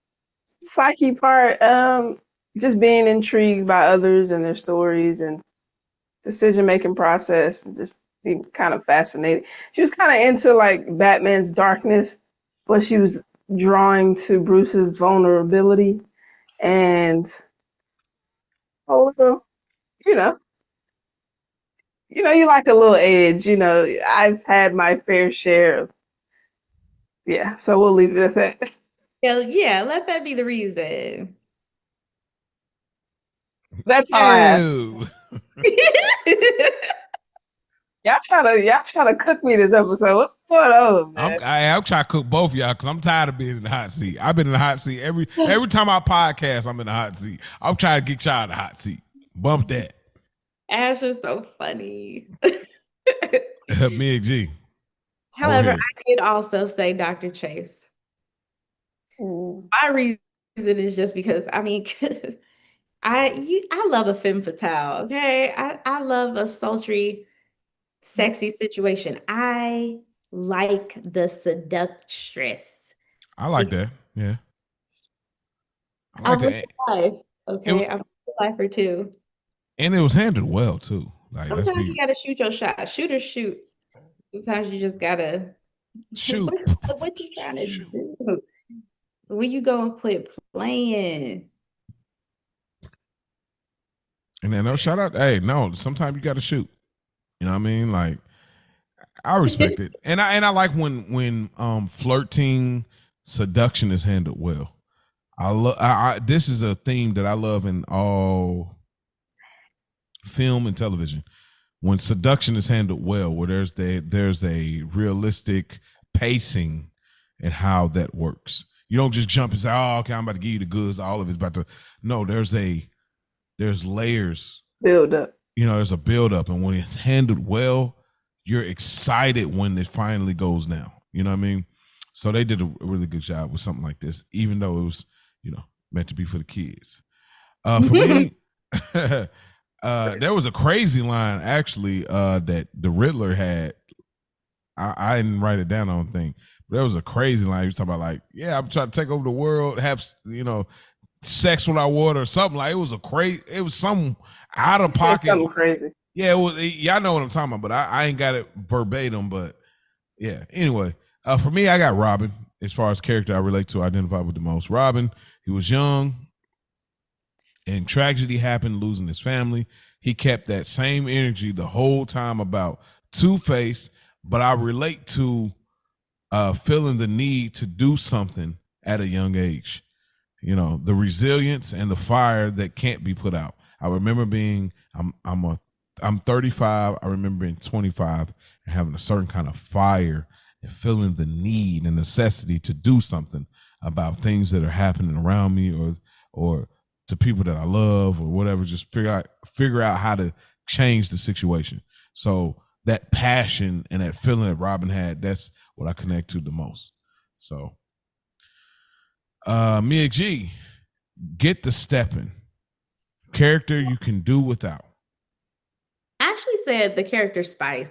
Psyche part, just being intrigued by others and their stories and decision making process, and just being kind of fascinated. She was kind of into like Batman's darkness, but she was drawing to Bruce's vulnerability and a little, you know, you like a little edge. I've had my fair share of, yeah. So we'll leave it at that.
Yeah, let that be the reason.
That's all I have.
Ew.
Y'all trying to cook me this episode. What's going on, man?
I'm trying to cook both of y'all because I'm tired of being in the hot seat. I've been in the hot seat every time I podcast. I'm in the hot seat. I'm trying to get y'all in the hot seat. Bump that.
Ash is so funny.
Me and G.
However, I did also say Dr. Chase. My reason is just because I mean, I love a femme fatale. Okay, I love a sultry, sexy situation. I like the seductress.
I like that. Yeah. I
I'm
like
real
that.
life. Okay, I'm a real lifer too.
And it was handled well too. Like
Sometimes you gotta shoot your shot. Shoot or shoot. Sometimes you just gotta
shoot.
what you trying to do? When you go and quit playing.
And then no shout out. Hey, no, sometimes you gotta shoot. You know what I mean? Like I respect it. And I like when flirting, seduction is handled well. This is a theme that I love in all film and television. When seduction is handled well, where there's a realistic pacing and how that works. You don't just jump and say, "Oh, okay, I'm about to give you the goods." All of it's about to. No, there's layers.
Build up.
There's a build up, and when it's handled well, you're excited when it finally goes down. You know what I mean? So they did a really good job with something like this, even though it was, meant to be for the kids. For me, there was a crazy line actually that the Riddler had. I didn't write it down, I don't think. But there was a crazy line. He was talking about like, yeah, I'm trying to take over the world, have sex without water or something. Like it was some out of pocket.
Something crazy.
Yeah, y'all know what I'm talking about, but I ain't got it verbatim. But yeah, anyway, for me, I got Robin as far as character I relate to, identify with the most. Robin, he was young, and tragedy happened, losing his family. He kept that same energy the whole time about Two-Face, but I relate to feeling the need to do something at a young age. The resilience and the fire that can't be put out. I remember I'm 35. I remember being 25 and having a certain kind of fire and feeling the need and necessity to do something about things that are happening around me or to people that I love or whatever. Just figure out how to change the situation. So that passion and that feeling that Robin had, that's what I connect to the most. So Mia G, get the stepping. Character you can do without.
I actually said the character Spice.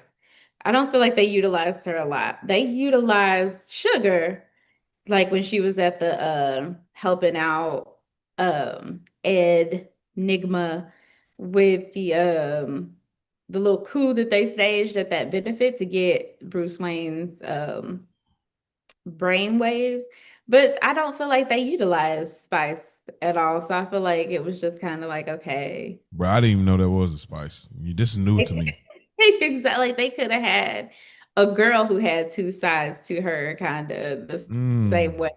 I don't feel like they utilized her a lot. They utilized Sugar, like when she was at the helping out Ed Nigma with the the little coup that they staged at that benefit to get Bruce Wayne's brain waves. But I don't feel like they utilized Spice at all. So I feel like it was just kind of like, okay.
Bro, I didn't even know there was a Spice. This is new to me.
Exactly. Like they could have had a girl who had two sides to her, kind of the same way,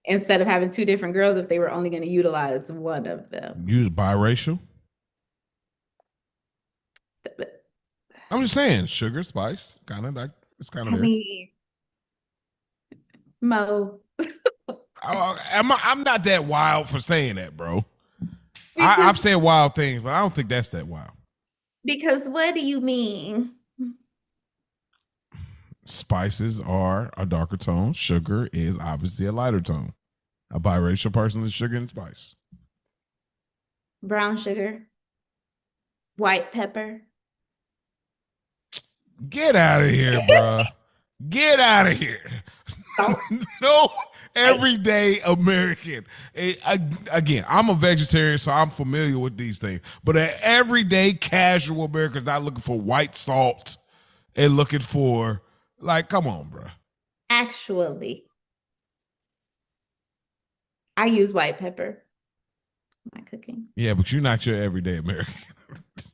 instead of having two different girls if they were only going to utilize one of them.
Use biracial. I'm just saying, sugar, spice, kind of like it's kind of. I mean,
Mo.
I'm not that wild for saying that, bro. I've said wild things, but I don't think that's that wild.
Because what do you mean?
Spices are a darker tone. Sugar is obviously a lighter tone. A biracial person is sugar and spice.
Brown sugar. White pepper.
Get out of here, bro. Get out of here. No everyday American. Again, I'm a vegetarian, so I'm familiar with these things. But an everyday casual American's not looking for white salt and looking for, like, come on, bro.
Actually, I use white pepper in my cooking.
Yeah, but you're not your everyday American.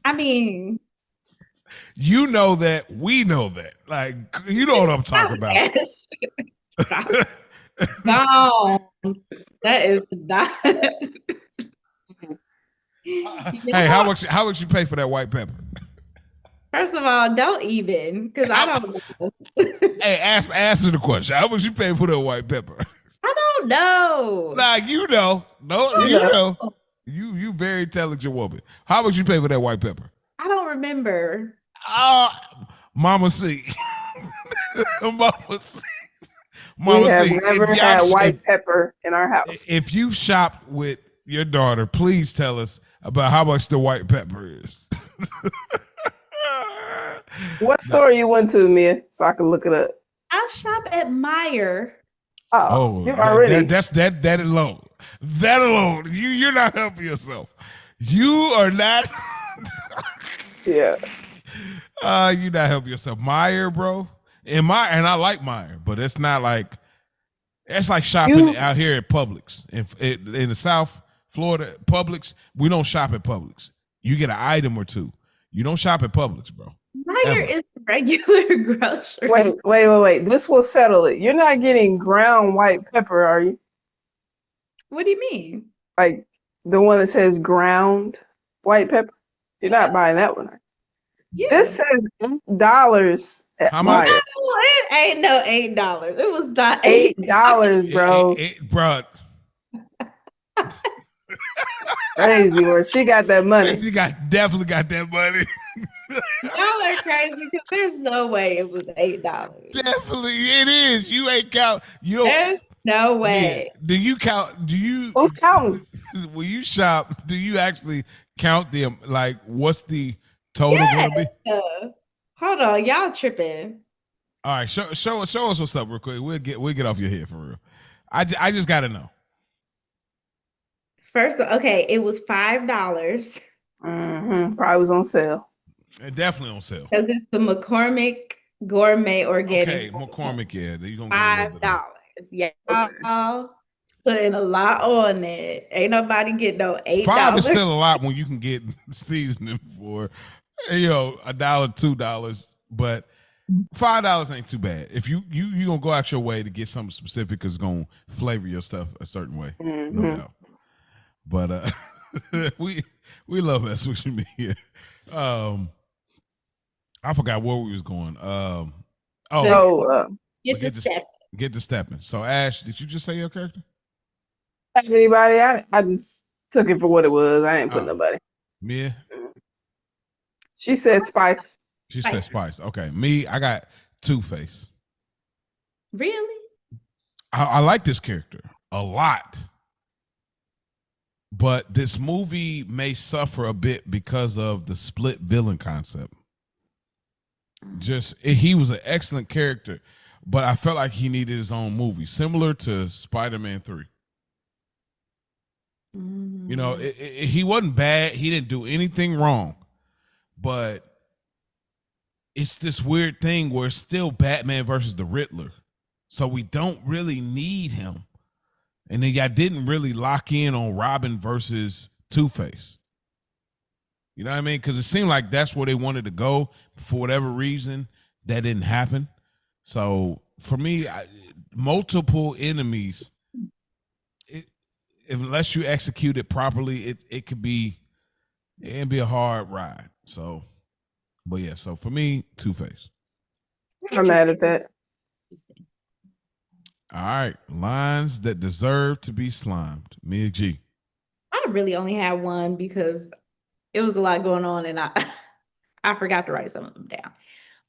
I mean,
you know that. We know that. Like, you know what I'm talking about.
No, that is not.
Hey, how much you pay for that white pepper?
First of all, don't even, because I don't know.
Hey, answer the question. How much you pay for that white pepper?
I don't know.
Nah, you know. No, you know. You very intelligent woman. How much you pay for that white pepper?
I don't remember.
Mama C. Mama C.
Mama we have C, never had white pepper in our house.
If you shopped with your daughter, please tell us about how much the white pepper is.
What store you went to, Mia, so I can look it up?
I shop at Meijer.
Oh, you're already.
That alone. That alone. You're not helping yourself. You are not.
Yeah.
You're not helping yourself. Meijer, bro. And I like Meijer, but it's not like it's like shopping out here at Publix. In the South Florida, Publix, we don't shop at Publix. You get an item or two. You don't shop at Publix, bro.
Meijer is regular grocery.
Wait. This will settle it. You're not getting ground white pepper, are you?
What do you mean?
Like the one that says ground white pepper? You're not buying that one. Yeah. This says $8 at
How much?
Meijer.
No, it ain't no $8. It was not
$8, bro.
Bro.
Crazy, or she got that money.
She definitely got that money.
Y'all are crazy because there's no way it was $8.
Definitely it is. You ain't count.
There's no way.
Yeah. Do you count? Do you?
Who's counting?
When you shop, do you actually count them? Like, what's the total gonna be?
Hold on, y'all tripping.
All right, show us what's up real quick. We'll get off your head for real. I just gotta know.
First, okay, it was $5.
Probably was on sale.
It definitely on sale.
Because it's the McCormick Gourmet Organic.
Okay, McCormick, yeah. You're gonna
$5. Y'all putting a lot on it. Ain't nobody get no $8.
$5 is still a lot when you can get seasoning for $1, $2, but $5 ain't too bad. If you gonna go out your way to get something specific, it's gonna flavor your stuff a certain way, no doubt. But we love that social media. I forgot where we was going. Get to stepping. So Ash, did you just say your character?
Have anybody? I just took it for what it was. I ain't put nobody.
Mia?
She said Spice.
She said Spice. Okay. Me, I got Two-Face.
Really?
I like this character a lot. But this movie may suffer a bit because of the split villain concept. He was an excellent character, but I felt like he needed his own movie, similar to Spider-Man 3. You know, he wasn't bad. He didn't do anything wrong, but it's this weird thing where it's still Batman versus the Riddler. So we don't really need him. And then y'all didn't really lock in on Robin versus Two-Face. You know what I mean? Because it seemed like that's where they wanted to go. For whatever reason, that didn't happen. So for me, multiple enemies, unless you execute it properly, it can be a hard ride. So, but yeah, so for me, Two-Face.
I'm mad at that.
All right, lines that deserve to be slimed. Mia G.
I really only had one because it was a lot going on and I forgot to write some of them down.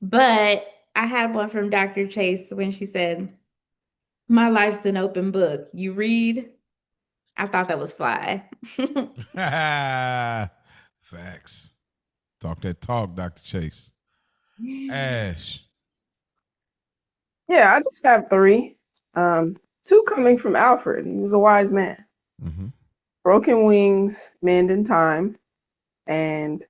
But I had one from Dr. Chase when she said, "My life's an open book. You read." I thought that was fly.
Facts. Talk that talk, Dr. Chase. Ash.
Yeah, I just have 3. 2 coming from Alfred. He was a wise man.
Mm-hmm.
Broken wings mend in time, and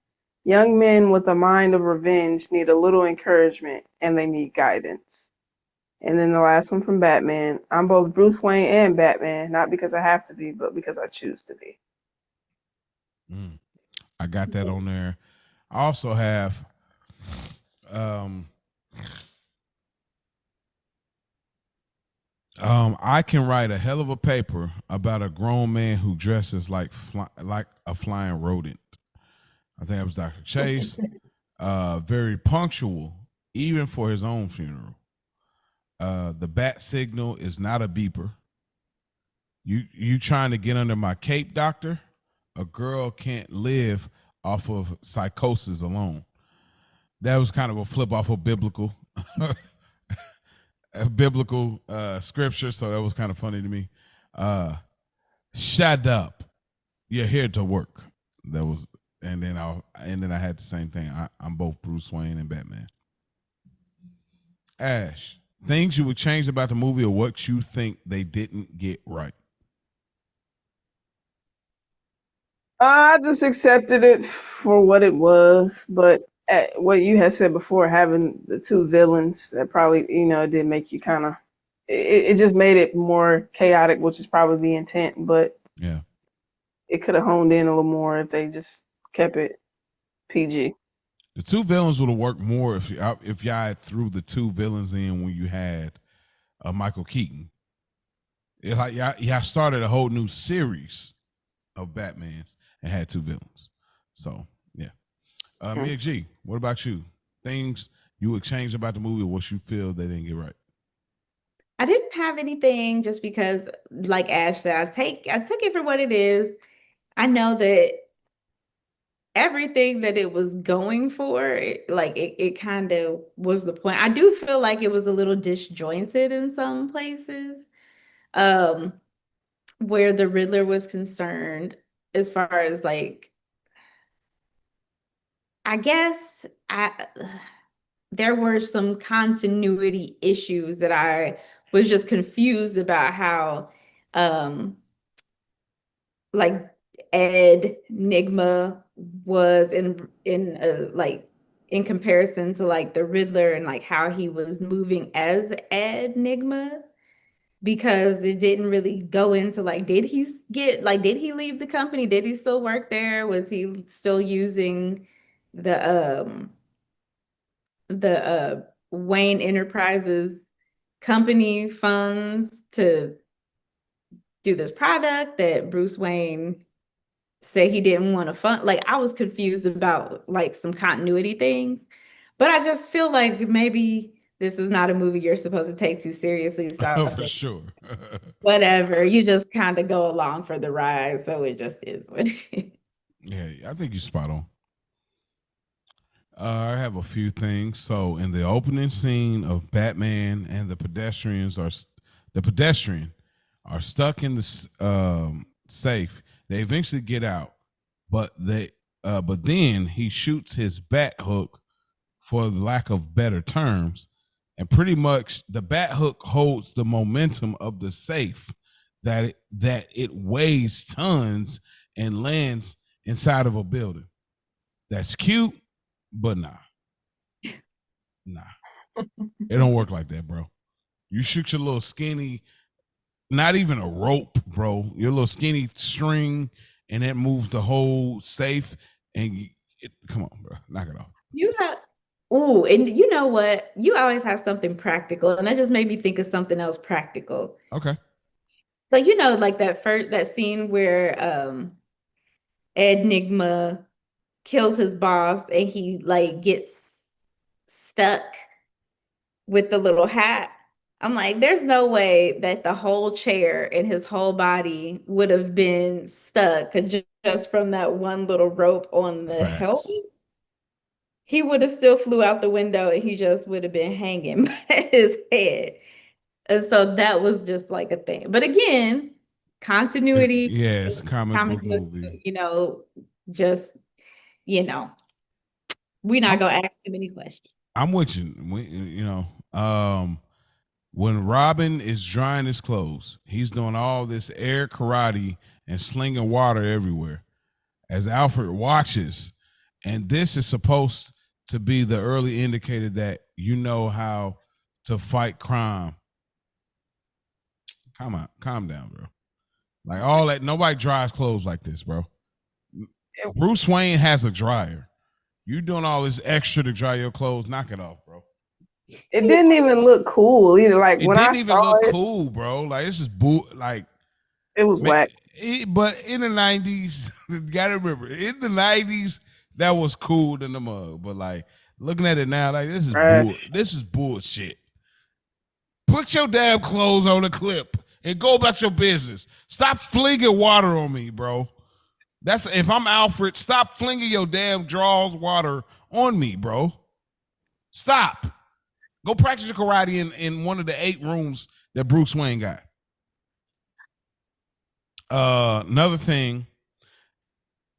young men with a mind of revenge need a little encouragement and they need guidance. And then the last one from Batman. I'm both Bruce Wayne and Batman, not because I have to be, but because I choose to be.
I got that on there. I also have I can write a hell of a paper about a grown man who dresses like a flying rodent. I think that was Dr. Chase. Very punctual, even for his own funeral. The bat signal is not a beeper. You trying to get under my cape, doctor? A girl can't live off of psychosis alone. That was kind of a flip off of biblical scripture, so that was kind of funny to me. Shut up. You're here to work. That was, and then I had the same thing. I'm both Bruce Wayne and Batman. Ash, things you would change about the movie or what you think they didn't get right.
I just accepted it for what it was, but what you had said before, having the 2 villains, that probably, did make you kind of, it just made it more chaotic, which is probably the intent, but
yeah,
it could have honed in a little more if they just kept it PG.
The 2 villains would have worked more if y'all threw the 2 villains in when you had Michael Keaton. It's like y'all started a whole new series of Batmans and had 2 villains. So yeah. Mia G, what about you? Things you would change about the movie or what you feel they didn't get right?
I didn't have anything just because, like Ash said, I took it for what it is. I know that everything that it was going for, it kind of was the point. I do feel like it was a little disjointed in some places, where the Riddler was concerned, as far as like, I guess there were some continuity issues that I was just confused about how, like Ed Nigma was in comparison to like the Riddler and like how he was moving as Ed Nigma, because it didn't really go into like, did he leave the company? Did he still work there? Was he still using the Wayne Enterprises company funds to do this product that Bruce Wayne said he didn't want to fund? Like, I was confused about like some continuity things, but I just feel like maybe this is not a movie you're supposed to take too seriously. So
For sure.
whatever, you just kind of go along for the ride. So it just is what it is.
Yeah, I think you're spot on. I have a few things. So in the opening scene of Batman and the pedestrian are stuck in the safe. They eventually get out, but then he shoots his bat hook, for lack of better terms, and pretty much the bat hook holds the momentum of the safe that it weighs tons and lands inside of a building. That's cute, but nah. Nah, it don't work like that, bro. You shoot your little skinny, not even a rope, bro. Your little skinny string, and it moves the whole safe. And come on, bro, knock it off.
You have, oh, and you know what? You always have something practical, and that just made me think of something else practical.
Okay.
So you know, like that scene where Enigma kills his boss and he like gets stuck with the little hat. I'm like, there's no way that the whole chair and his whole body would have been stuck just from that one little rope on the helmet.
Facts.
He would have still flew out the window and he just would have been hanging by his head. And so that was just like a thing. But again, continuity,
Yeah, it's a comic book movie.
you know, just, you know, we're not gonna ask too many questions.
I'm with you. When Robin is drying his clothes, he's doing all this air karate and slinging water everywhere as Alfred watches. And this is supposed to be the early indicator that you know how to fight crime. Calm down, bro. Like all that, nobody dries clothes like this, bro. Bruce Wayne has a dryer. You doing all this extra to dry your clothes? Knock it off, bro.
It didn't even look cool either. Like
it
when
didn't
I
even
saw
look
it,
cool, bro. Like it's just like
it was whack.
But in the 90s, you gotta remember, in the 90s, that was cool than the mug. But like looking at it now, like this is bullshit. Put your damn clothes on a clip and go about your business. Stop flinging water on me, bro. That's if I'm Alfred, stop flinging your damn drawers water on me, bro. Stop. Go practice your karate in one of the 8 rooms that Bruce Wayne got. Another thing,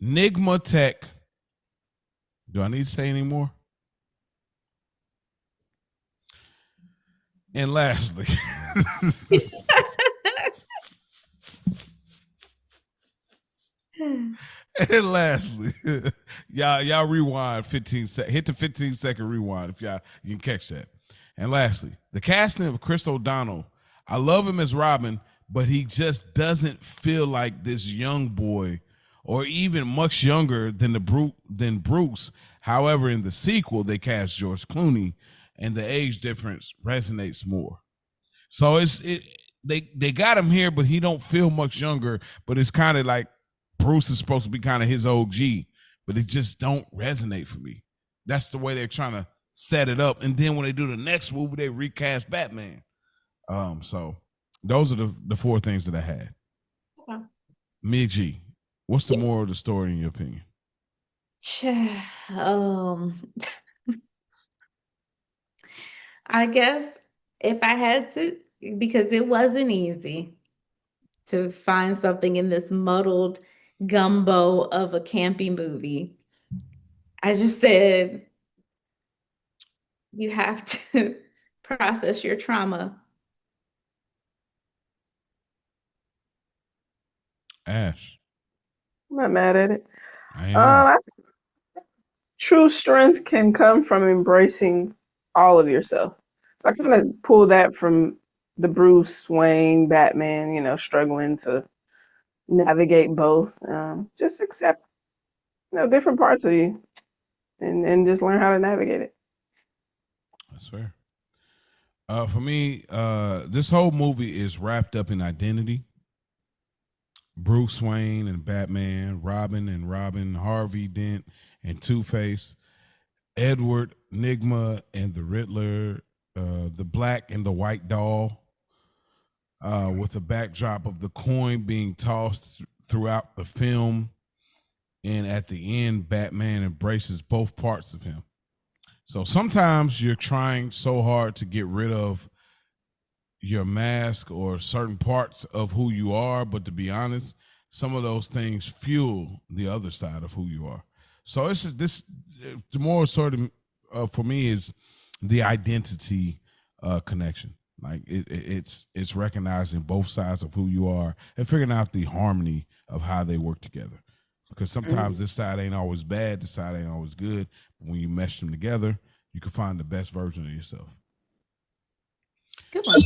Nigma Tech. Do I need to say any more? And lastly, y'all rewind 15 seconds. Hit the 15-second rewind if you can catch that. And lastly, the casting of Chris O'Donnell. I love him as Robin, but he just doesn't feel like this young boy, or even much younger than Bruce. However, in the sequel, they cast George Clooney, and the age difference resonates more. So they got him here, but he don't feel much younger. But it's kind of like Bruce is supposed to be kind of his OG, but it just don't resonate for me. That's the way they're trying to set it up. And then when they do the next movie, they recast Batman. So those are the 4 things that I had. Okay. Mia G, what's the moral of the story in your opinion?
I guess if I had to, because it wasn't easy to find something in this muddled gumbo of a campy movie, I just said you have to process your trauma.
Ash.
I'm not mad at it. True strength can come from embracing all of yourself. So I kind of pull that from the Bruce Wayne Batman, struggling to navigate both. Just accept, different parts of you, and just learn how to navigate it.
That's fair. For me, this whole movie is wrapped up in identity. Bruce Wayne and Batman, Robin and Robin, Harvey Dent and Two-Face, Edward, Nigma and the Riddler, the black and the white doll, with a backdrop of the coin being tossed throughout the film. And at the end, Batman embraces both parts of him. So sometimes you're trying so hard to get rid of your mask or certain parts of who you are, but to be honest, some of those things fuel the other side of who you are. So the moral story for me is the identity connection. Like it's recognizing both sides of who you are and figuring out the harmony of how they work together. Because sometimes this side ain't always bad, this side ain't always good. But when you mesh them together, you can find the best version of yourself.
Good one.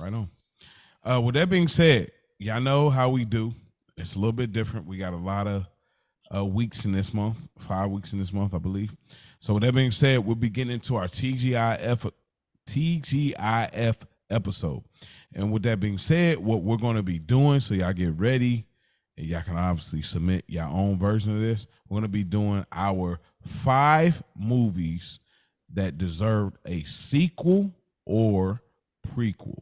Right on. With that being said, y'all know how we do. It's a little bit different. We got a lot of weeks in this month, 5 weeks in this month, I believe. So with that being said, we'll be getting into our TGIF episode. And with that being said, what we're going to be doing, so y'all get ready, and y'all can obviously submit your own version of this. We're going to be doing our 5 movies that deserved a sequel or prequel.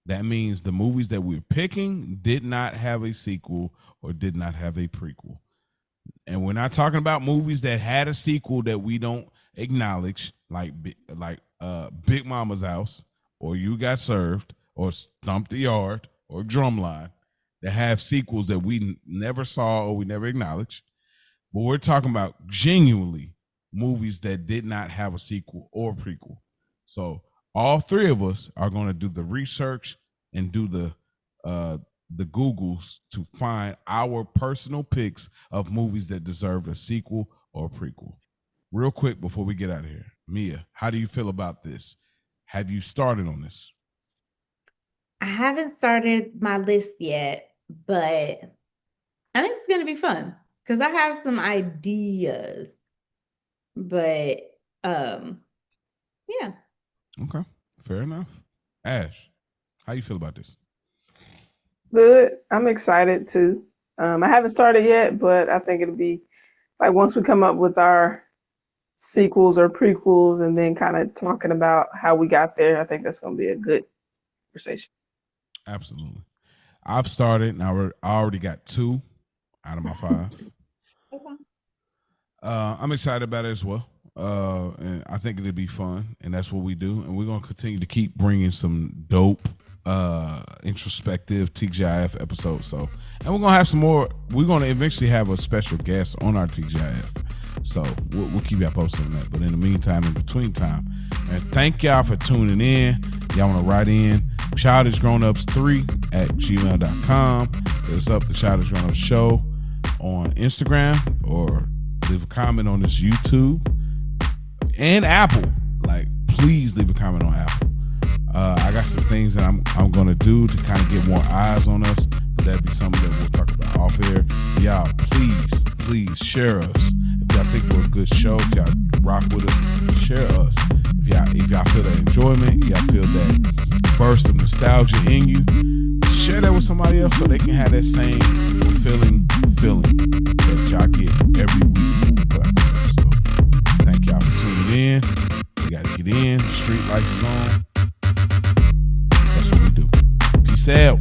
That means the movies that we're picking did not have a sequel or did not have a prequel. And we're not talking about movies that had a sequel that we don't acknowledge, like Big Mama's House or You Got Served or Stomp the Yard or Drumline, that have sequels that we never saw or we never acknowledged. But we're talking about genuinely movies that did not have a sequel or prequel. So all 3 of us are going to do the research and do the Googles to find our personal picks of movies that deserve a sequel or prequel. Real quick before we get out of here, Mia, how do you feel about this? Have you started on this?
I haven't started my list yet, but I think it's going to be fun because I have some ideas. But yeah.
Okay, fair enough. Ash, how you feel about this?
Good. I'm excited too. I haven't started yet, but I think it'll be like once we come up with our sequels or prequels and then kind of talking about how we got there, I think that's going to be a good conversation.
Absolutely. I've started and I already got 2 out of my 5.
Okay.
I'm excited about it as well. And I think it'll be fun, and that's what we do. And we're going to continue to keep bringing some dope, introspective TGIF episodes. So, and we're going to have some more. We're going to eventually have a special guest on our TGIF. So we'll keep y'all posted on that. But in the meantime, in between time, and thank y'all for tuning in. Y'all want to write in childishgrownups3@gmail.com. It's up the Childish Grown Ups Show on Instagram, or leave a comment on this YouTube and Apple. Like, please leave a comment on Apple. I got some things that I'm gonna do to kind of get more eyes on us, but that'd be something that we'll talk about off air. Y'all, please share us. If y'all think we're a good show, if y'all rock with us, share us. If y'all feel that enjoyment, y'all feel that burst of nostalgia in you, share that with somebody else so they can have that same fulfilling feeling that y'all get every week when we put out the episode. Thank y'all for tuning in. We got to get in. The street lights is on. That's what we do. Peace out.